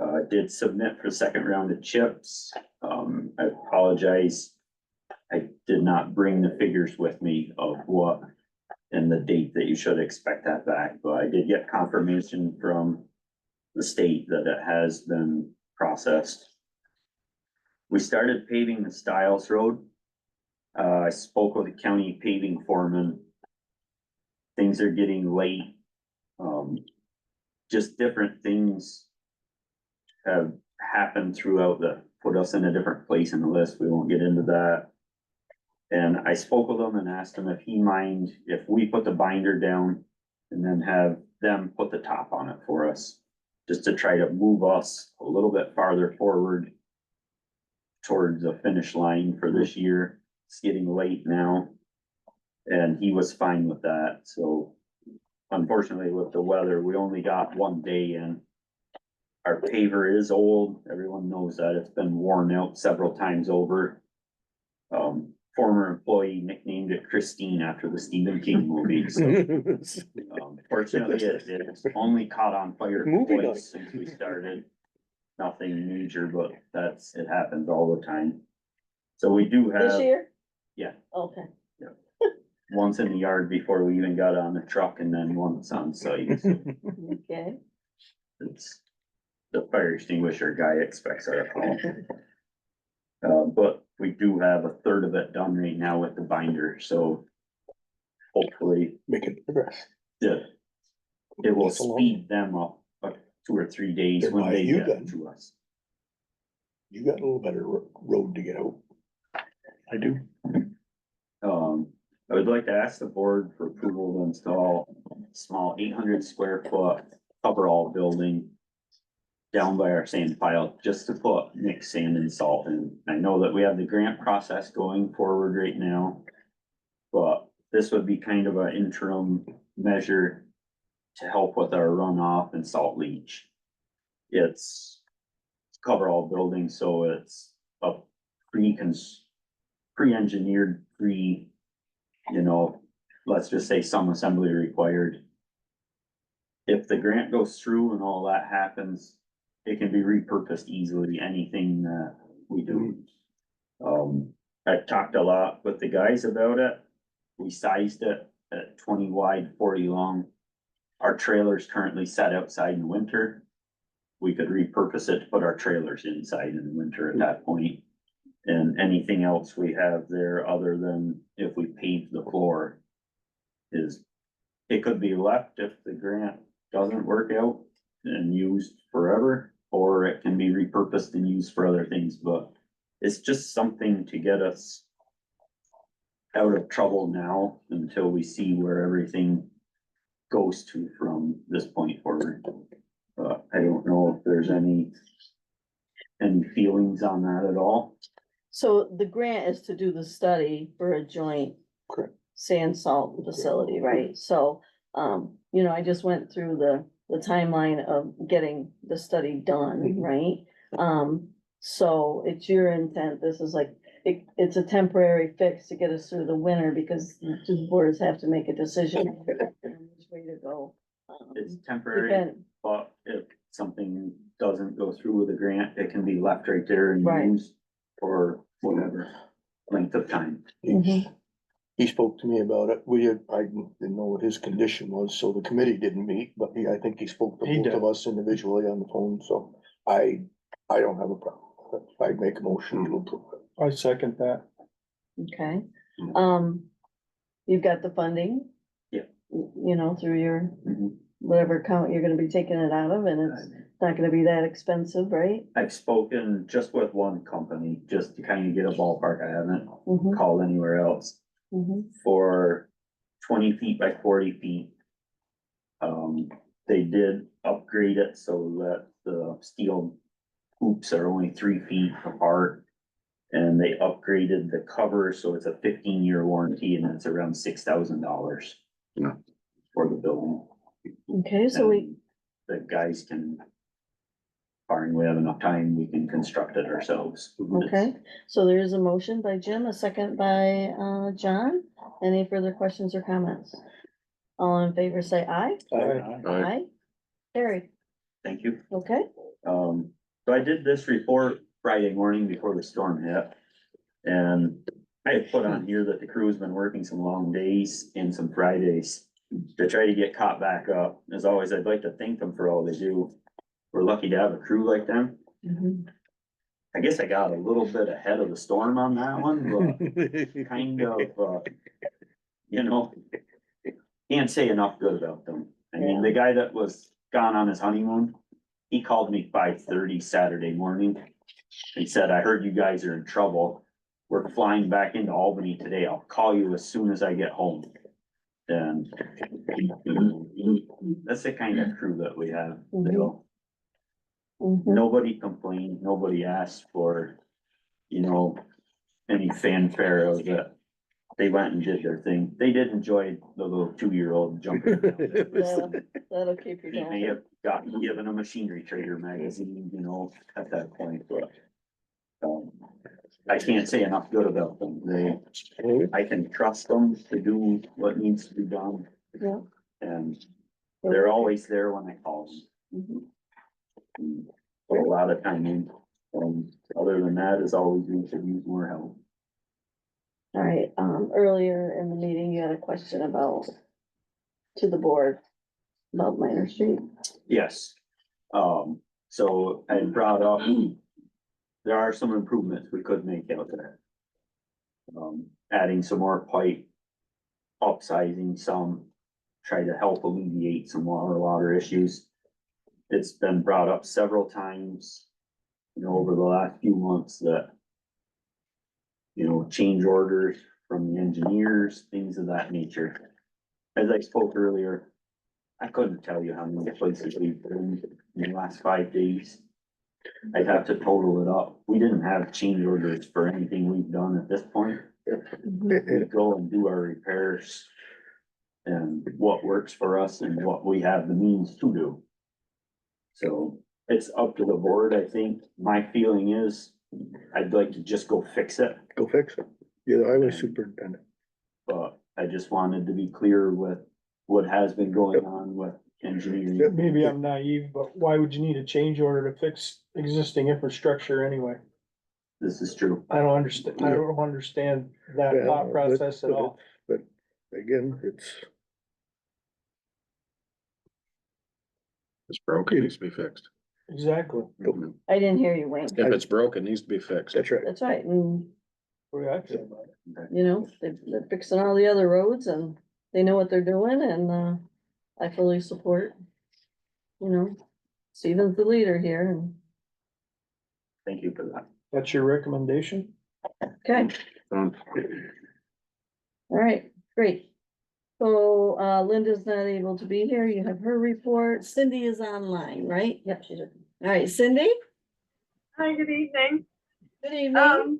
I did submit for the second round of chips. I apologize. I did not bring the figures with me of what and the date that you should expect that back, but I did get confirmation from the state that it has been processed. We started paving the Stiles Road. I spoke with the county paving foreman. Things are getting late. Just different things have happened throughout that put us in a different place in the list. We won't get into that. And I spoke with him and asked him if he mind if we put the binder down and then have them put the top on it for us. Just to try to move us a little bit farther forward towards the finish line for this year. It's getting late now. And he was fine with that, so unfortunately with the weather, we only got one day in. Our paver is old, everyone knows that, it's been worn out several times over. Former employee nicknamed it Christine after the Stephen King movie, so. Fortunately, it's only caught on fire Movie twice since we started. Nothing major, but it happens all the time. So we do have. This year? Yeah. Okay. Once in the yard before we even got on the truck and then once on site. So Okay. it's the fire extinguisher guy expects our call. But we do have a third of it done right now with the binder, so hopefully Making progress. it will That's a long- speed them up 2 or 3 days They're when by they you get then. to us. You got a little better road to get out. I do. I would like to ask the board for approval to install a small 800 square foot coverall building down by our sand pile, just to put mixed sand and salt in. I know that we have the grant process going forward right now, but this would be kind of an interim measure to help with our runoff and salt leach. It's coverall building, so it's a pre-engineered, let's just say some assembly required. If the grant goes through and all that happens, it can be repurposed easily, anything that we do. I've talked a lot with the guys about it. We sized it at 20 wide, 40 long. Our trailer's currently set outside in winter. We could repurpose it to put our trailers inside in the winter at that point. And anything else we have there other than if we pave the floor it could be left if the grant doesn't work out and used forever, or it can be repurposed and used for other things, but it's just something to get us out of trouble now until we see where everything goes to from this point forward. I don't know if there's any feelings on that at all. So the grant is to do the study for a joint Correct. sand salt facility, right? So, I just went through the the timeline of getting the study done, right? So it's your intent, this is like, it's a temporary fix to get us through the winter, because the two boards have to make a decision on which way to go. It's temporary, Depend- but if something doesn't go through with the grant, it can be left right there and Right. used for whatever length of time. Mhm. He spoke to me about it. I didn't know what his condition was, so the committee didn't meet, but I think he spoke to He both did. of us individually on the phone, so I don't have a problem. I'd make a motion to approve it. I second that. Okay, you've got the funding? Yeah. You know, through your, Mhm. whatever account you're gonna be taking it out of, and it's not gonna be that expensive, right? I've spoken just with one company, just to kind of get a ballpark. I haven't Mhm, called anywhere else mhm. for 20 feet by 40 feet. They did upgrade it so that the steel hoops are only 3 feet apart. And they upgraded the cover, so it's a 15-year warranty, and it's around $6,000. Yeah. For the building. Okay, so we, And the guys can, barring we have enough time, we can construct it ourselves. okay, so there is a motion by Jim, a second by, John. Any further questions or comments? All in favor, say aye. Aye. Carried, Thank you. okay? So I did this report Friday morning before the storm hit. And I had put on here that the crew's been working some long days and some Fridays to try to get caught back up. As always, I'd like to thank them for all they do. We're lucky to have a crew like them. Mhm. I guess I got a little bit ahead of the storm on that one, but kind of, you know, can't say enough good about them. I mean, the guy that was gone on his honeymoon, he called me 5:30 Saturday morning. He said, I heard you guys are in trouble. We're flying back into Albany today. I'll call you as soon as I get home. And that's the kind of crew that we have. You know, Mhm. nobody complained, nobody asked for, you know, any fanfare of it. They went and did their thing. They did enjoy the little 2-year-old jumping around. That'll keep you He may going. have gotten given a machinery trader magazine, you know, at that point, but. I can't say enough good about them. I can trust them to do what needs to be done. Yeah. And they're always there when I call them. Mhm. And put a lot of time in. Other than that, as always, we should use more help. All right, earlier in the meeting, you had a question about, to the board, about Minor Street. Yes, so I brought up, there are some improvements we could make out there. Adding some more pipe, upsizing some, try to help alleviate some water issues. It's been brought up several times, you know, over the last few months that, you know, change orders from the engineers, things of that nature. As I spoke earlier, I couldn't tell you how many places we've been in the last 5 days. I'd have to total it up. We didn't have change orders for anything we've done at this point. We go and do our repairs and what works for us and what we have the means to do. So it's up to the board, I think. My feeling is I'd like to just go fix it, Go fix it. You're the highway superintendent. but I just wanted to be clear with what has been going on with engineering. Maybe I'm naive, but why would you need a change order to fix existing infrastructure anyway? This is true. I don't understand that Yeah, thought but- process at but- all. But again, it's, It's broken, it needs to be fixed. Exactly. Mhm. I didn't hear you, Wayne. If it's broken, it needs to be fixed. that's right. That's right, and, What do I feel about it? you know, they're fixing all the other roads, and they know what they're doing, and, I fully support, you know, Stephen's the leader here, and, Thank you for that. That's your recommendation? okay, Um, all right, great. So, Linda's not able to be here, you have her report, Cindy is online, right? Yep, she's. All right, Cindy? Hi, good evening. Good evening.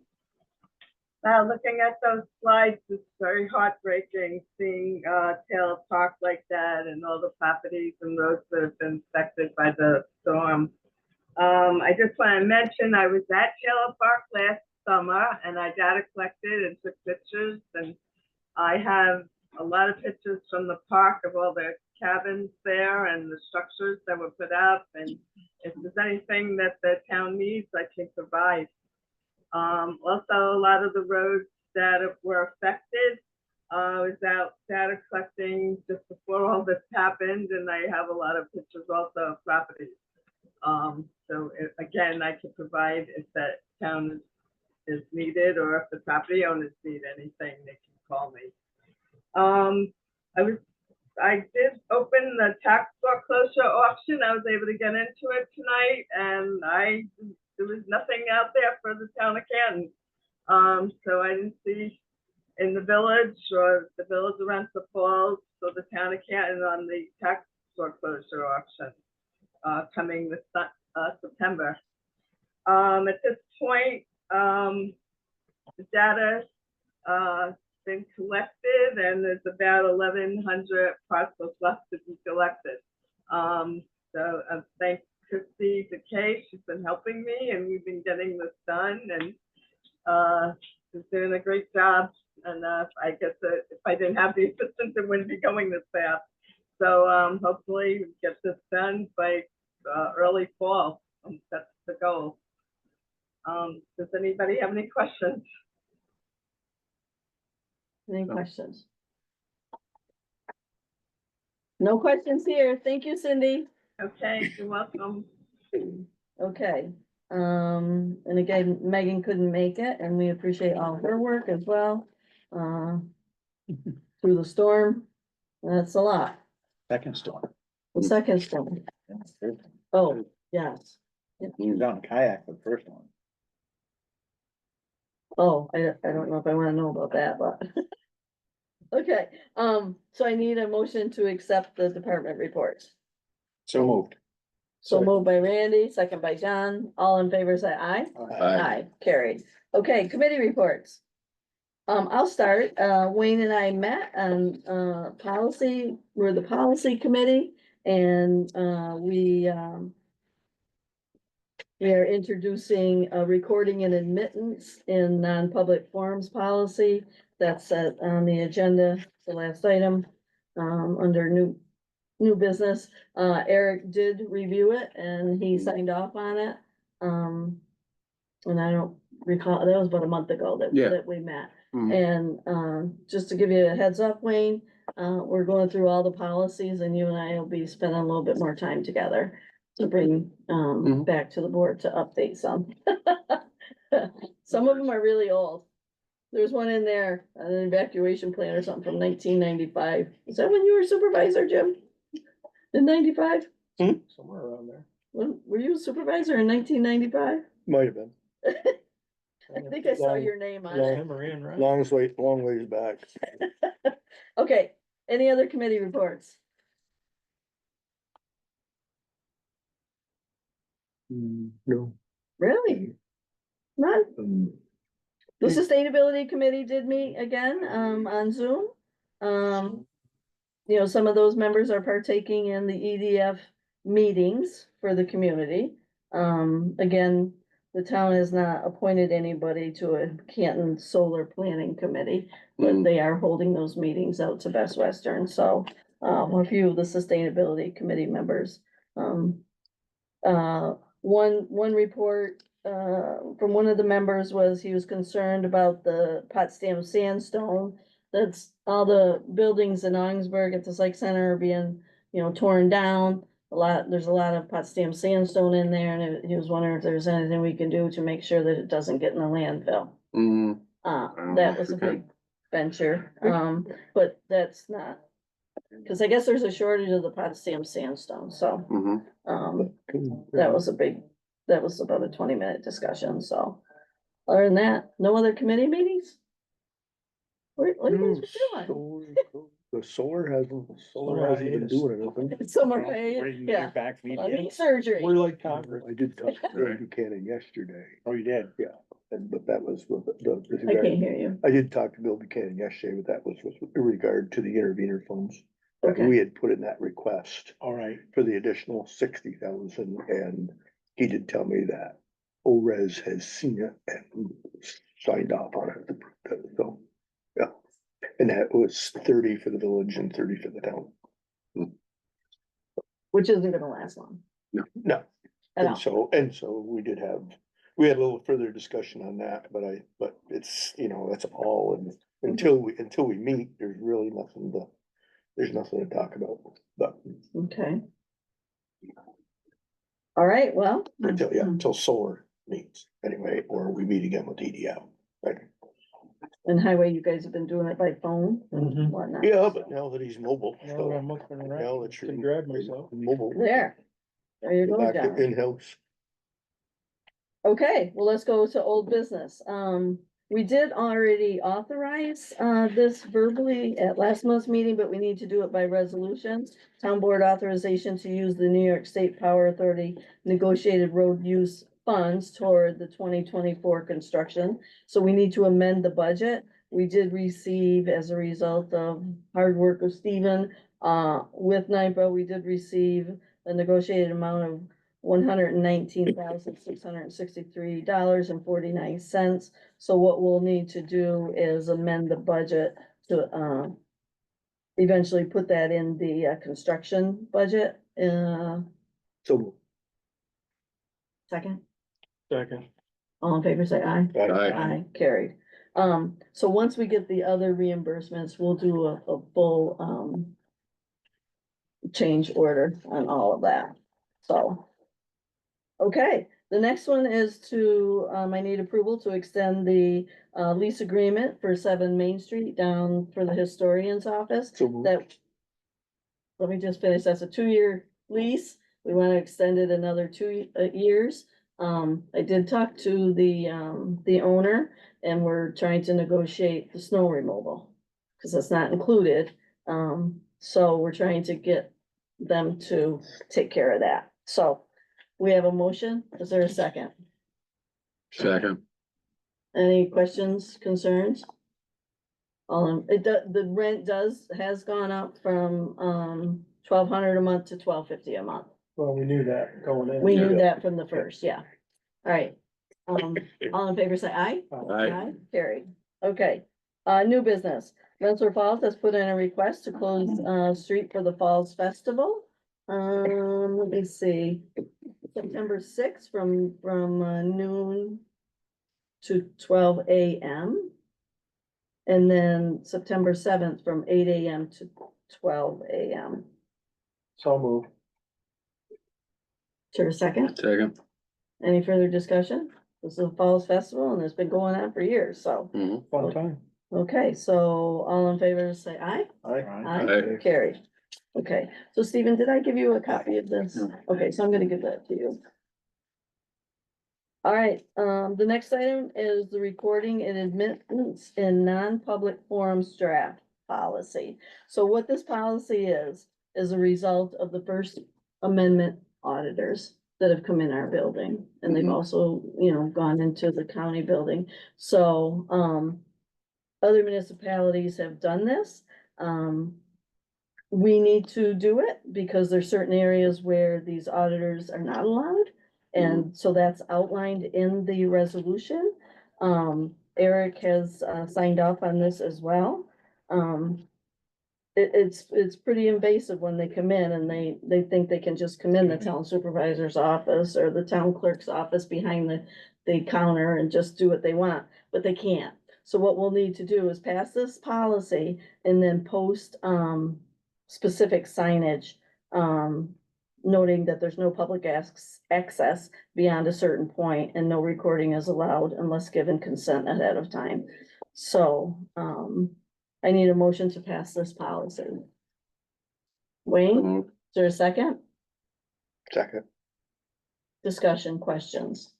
Looking at those slides, it's very heartbreaking seeing, Taylor Park like that and all the properties and roads that have been affected by the storm. I just want to mention, I was at Taylor Park last summer and I data collected and took pictures, and I have a lot of pictures from the park of all the cabins there and the structures that were put up, and if there's anything that the town needs, I can provide. Also, a lot of the roads that were affected, I was out data collecting just before all this happened, and I have a lot of pictures also of properties. Again, I can provide if that town is needed, or if the property owners need anything, they can call me. I did open the tax foreclosure auction. I was able to get into it tonight, and there was nothing out there for the town of Canton. So I didn't see in the village or the village of Rensselaer Falls, so the town of Canton on the tax foreclosure auction coming this September. At this point, the data been collected, and there's about 1,100 parcels left to be collected. So thanks Christy DeKay, she's been helping me, and we've been getting this done, and she's doing a great job. And I guess if I didn't have the assistance, it wouldn't be going this fast. So hopefully we get this done by early fall. That's the goal. Does anybody have any questions? Any questions? No questions here. Thank you, Cindy. Okay, you're welcome. Okay, and again, Megan couldn't make it, and we appreciate all her work as well. Through the storm, that's a lot. Second storm. The second storm. Oh, yes. You was on a kayak for the first one. Oh, I don't know if I wanna know about that, but. Okay, so I need a motion to accept the department reports. So moved. So moved by Randy, second by John, all in favor, say aye. Aye, carried. Okay, committee reports. I'll start. Wayne and I met on, policy, we're the policy committee, and, we are introducing a recording and admittance in non-public forums policy. That's set on the agenda, the last item, under new business. Eric did review it and he signed off on it. And I don't recall, that was about a month ago Yeah. that we met. Mhm. And, just to give you a heads up, Wayne, we're going through all the policies, and you and I will be spending a little bit more time together to bring, Mhm. back to the board to update some. Some of them are really old. There's one in there, an evacuation plan or something from 1995. Is that when you were supervisor, Jim? In 95? Somewhere around there. Were you a supervisor in 1995? Might have been. I think I saw your name on it. Marin, right? Long ways back. Okay, any other committee reports? No. Really? Not, the sustainability committee did meet again, on Zoom. You know, some of those members are partaking in the EDF meetings for the community. Again, the town has not appointed anybody to a Canton Solar Planning Committee, but they are holding those meetings out to Best Western, so, a few of the sustainability committee members. One report, from one of the members was he was concerned about the Potsdam sandstone. That's all the buildings in Augsburg at the psych center are being, torn down. There's a lot of Potsdam sandstone in there, and he was wondering if there's anything we can do to make sure that it doesn't get in the landfill. Mhm. That was a big venture, but that's not, cause I guess there's a shortage of the Potsdam sandstone, so, Mhm. that was about a 20-minute discussion, so. Other than that, no other committee meetings? What are you guys doing? The solar hasn't been doing anything. Summer, Waiting to yeah, hear back from knee EDF. surgery. We're like Congress. I did talk to Buchanan yesterday. Oh, you did? Yeah. but that was with the. I can't hear you. I did talk to Bill Buchanan yesterday, but that was with regard to the intervenor funds. That Okay. we had put in that request All right. for the additional 60,000, and he did tell me that ORES has seen it and signed off on it, so, yeah. And that was 30 for the village and 30 for the town. Which isn't gonna last long. No, At all. and so we had a little further discussion on that, but it's, that's all, and until we meet, there's really there's nothing to talk about, but Okay. All right, well, until solar meets, anyway, or we meet again with EDL, right? in highway, you guys have been doing it by phone and Mhm. whatnot. Yeah, but now that he's mobile, Now that I'm looking now around, that I you're can grab myself. mobile. There you go, Back to John. in-house. Okay, well, let's go to old business. We did already authorize, this verbally at last month's meeting, but we need to do it by resolution. Town board authorization to use the New York State Power Authority negotiated road use funds toward the 2024 construction. So we need to amend the budget. We did receive, as a result of hard work of Stephen, with NIPA, we did receive a negotiated amount of $119,663.49. So what we'll need to do is amend the budget to, eventually put that in the, construction budget, So, second. Second. All in favor, say aye. Aye. Aye, carried. So once we get the other reimbursements, we'll do a full, change order on all of that, so. Okay, the next one is to, I need approval to extend the, lease agreement for 7 Main Street down for the historian's office. so That, let me just finish, that's a 2-year lease, we wanna extend it another 2 years. I did talk to the owner, and we're trying to negotiate the snow removal, cause that's not included. So we're trying to get them to take care of that, so. We have a motion, is there a second? Second. Any questions, concerns? The rent has gone up from, $1,200 a month to $1,250 a month. Well, we knew that going in. We knew that from the first, yeah. All right, all in favor, say aye. Aye. Carried, okay. New business, Rensselaer Falls has put in a request to close, street for the Falls Festival. Let me see, September 6th from noon to 12 AM. And then September 7th from 8 AM to 12 AM. So move. Is there a second? Second. Any further discussion? This is a Falls Festival and it's been going on for years, so, Mhm. Fun time. okay, so all in favor, say aye. Aye. Aye. Carried. Okay, so Stephen, did I give you a copy of this? Okay, so I'm gonna give that to you. All right, the next item is the recording and admittance in non-public forums draft policy. So what this policy is a result of the First Amendment auditors that have come in our building. And they've also, gone into the county building. So, other municipalities have done this. We need to do it because there's certain areas where these auditors are not allowed. And so that's outlined in the resolution. Eric has signed off on this as well. It's pretty invasive when they come in and they think they can just come in the town supervisor's office or the town clerk's office behind the counter and just do what they want, but they can't. So what we'll need to do is pass this policy and then post, specific signage, noting that there's no public access beyond a certain point and no recording is allowed unless given consent ahead of time. So, I need a motion to pass this policy. Wayne, Mhm. is there a second? second, Discussion, questions?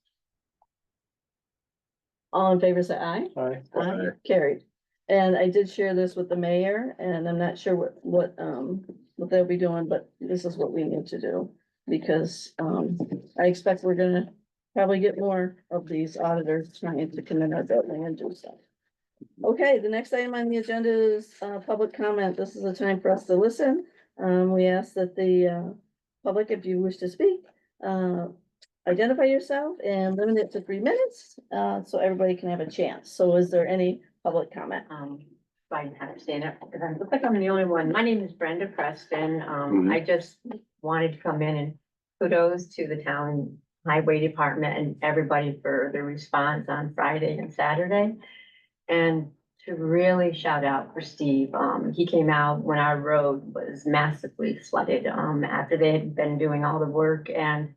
All in favor, say aye. Aye. Aye. Carried. And I did share this with the mayor, and I'm not sure what they'll be doing, but this is what we need to do. Because, I expect we're gonna probably get more of these auditors trying to come in our building and do stuff. Okay, the next item on the agenda is, public comment. This is a time for us to listen. We ask that the, public, if you wish to speak, identify yourself and limit it to 3 minutes, so everybody can have a chance. So is there any public comment? I understand it, because I look like I'm the only one. My name is Brenda Preston. Mhm. I just wanted to come in and kudos to the town highway department and everybody for their response on Friday and Saturday. And to really shout out for Steve. He came out when our road was massively flooded, after they had been doing all the work, and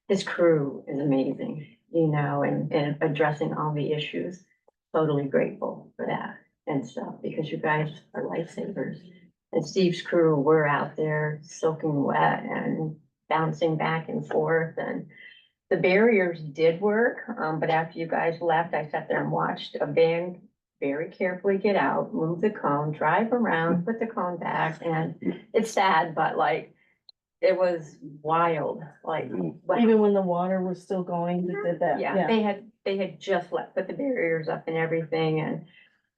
his crew is amazing, you know, and addressing all the issues. Totally grateful for that and stuff, because you guys are lifesavers. And Steve's crew were out there soaking wet and bouncing back and forth, and the barriers did work, but after you guys left, I sat there and watched a van very carefully get out, move the cone, drive around, put the cone back, and it's sad, but like, it was wild, like. wow. Even when the water was still going, they did that, Yeah, yeah. they had just left, put the barriers up and everything, and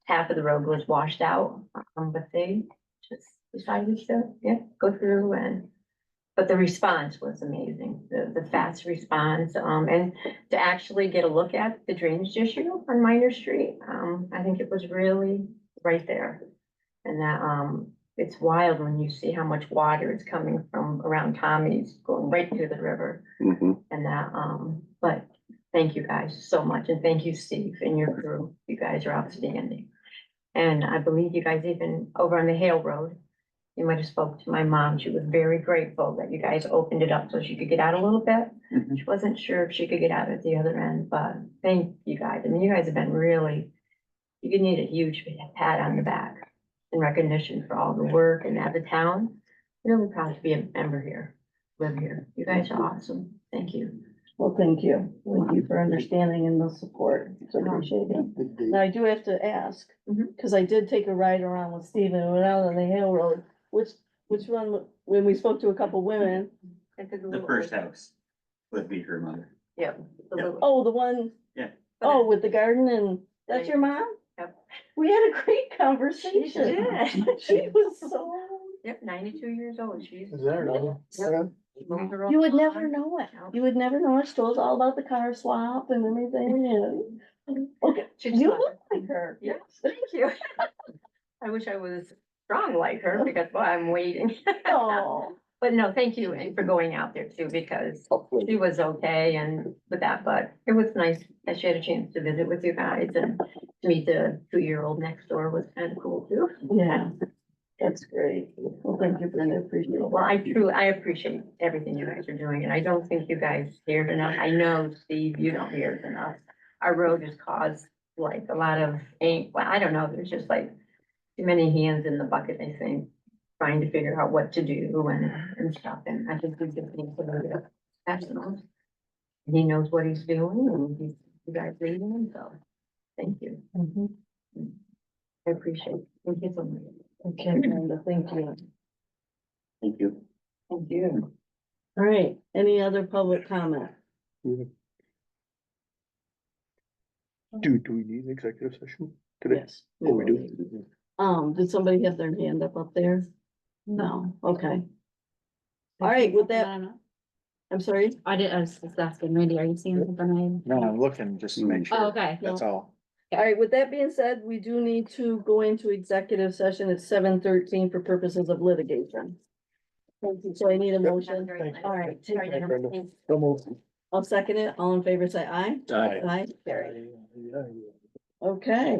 half of the road was washed out. But they just decided to, yeah, go through but the response was amazing, the fast response, and to actually get a look at the drainage issue on Minor Street. I think it was really right there. And that, it's wild when you see how much water is coming from around Tommy's, going right to the river. Mhm. And that, but thank you guys so much, and thank you, Steve, and your crew. You guys are outstanding. And I believe you guys even over on the Hale Road, you might have spoke to my mom. She was very grateful that you guys opened it up so she could get out a little bit. Mhm. She wasn't sure if she could get out at the other end, but thank you guys. I mean, you guys have been really, you could need a huge pat on the back in recognition for all the work, and as a town, really proud to be a member here, live here. You guys are awesome. Thank you. Well, thank you. Thank you for understanding and the support. So appreciate it. Now, I do have to ask, Mhm. because I did take a ride around with Stephen and went out on the Hale Road. Which one, when we spoke to a couple women, The first house would be her mother. Yep. oh, the one. Yeah. Oh, with the garden, and that's your mom? Yep. We had a great conversation. did. She was so, Yep, 92 years old. She's. Is that right? Yep. Moved her you would along. never know it. You would never know it. She told us all about the car swap and everything, and, okay, She's you fun. look like her. Yes, thank you. I wish I was strong like her, because boy, I'm waiting. Oh, But no, thank you, and for going out there too, because she was okay and with that, but it was nice that she had a chance to visit with you guys, and to meet the 2-year-old next door was kind of cool too. yeah, that's great. Well, thank you, Brenda, appreciate it. Well, I appreciate everything you guys are doing, and I don't think you guys hear it enough. I know, Steve, you don't hear it enough. Our road has caused like a lot of, well, I don't know, there's just like too many hands in the bucket, I think, trying to figure out what to do and stuff, and I think we just need to pass it on. He knows what he's doing, and he's, you guys leading him, so, thank you. Mhm. I appreciate it. Thank you so much. Okay, Brenda, thank you. Thank you. Thank you. All right, any other public comment? Do we need an executive session today? Yes. Oh, we do. Did somebody have their hand up there? No, okay. All right, with that, I'm sorry? I was just asking, Randy, are you seeing something? No, I'm looking just to make Oh, sure. okay. That's all. All right, with that being said, we do need to go into executive session at 7:13 for purposes of litigation. So I need a motion. All right, take Hi, care. Brenda. So moved. I'll second it. All in favor, say aye. Aye. Aye, carry. Okay.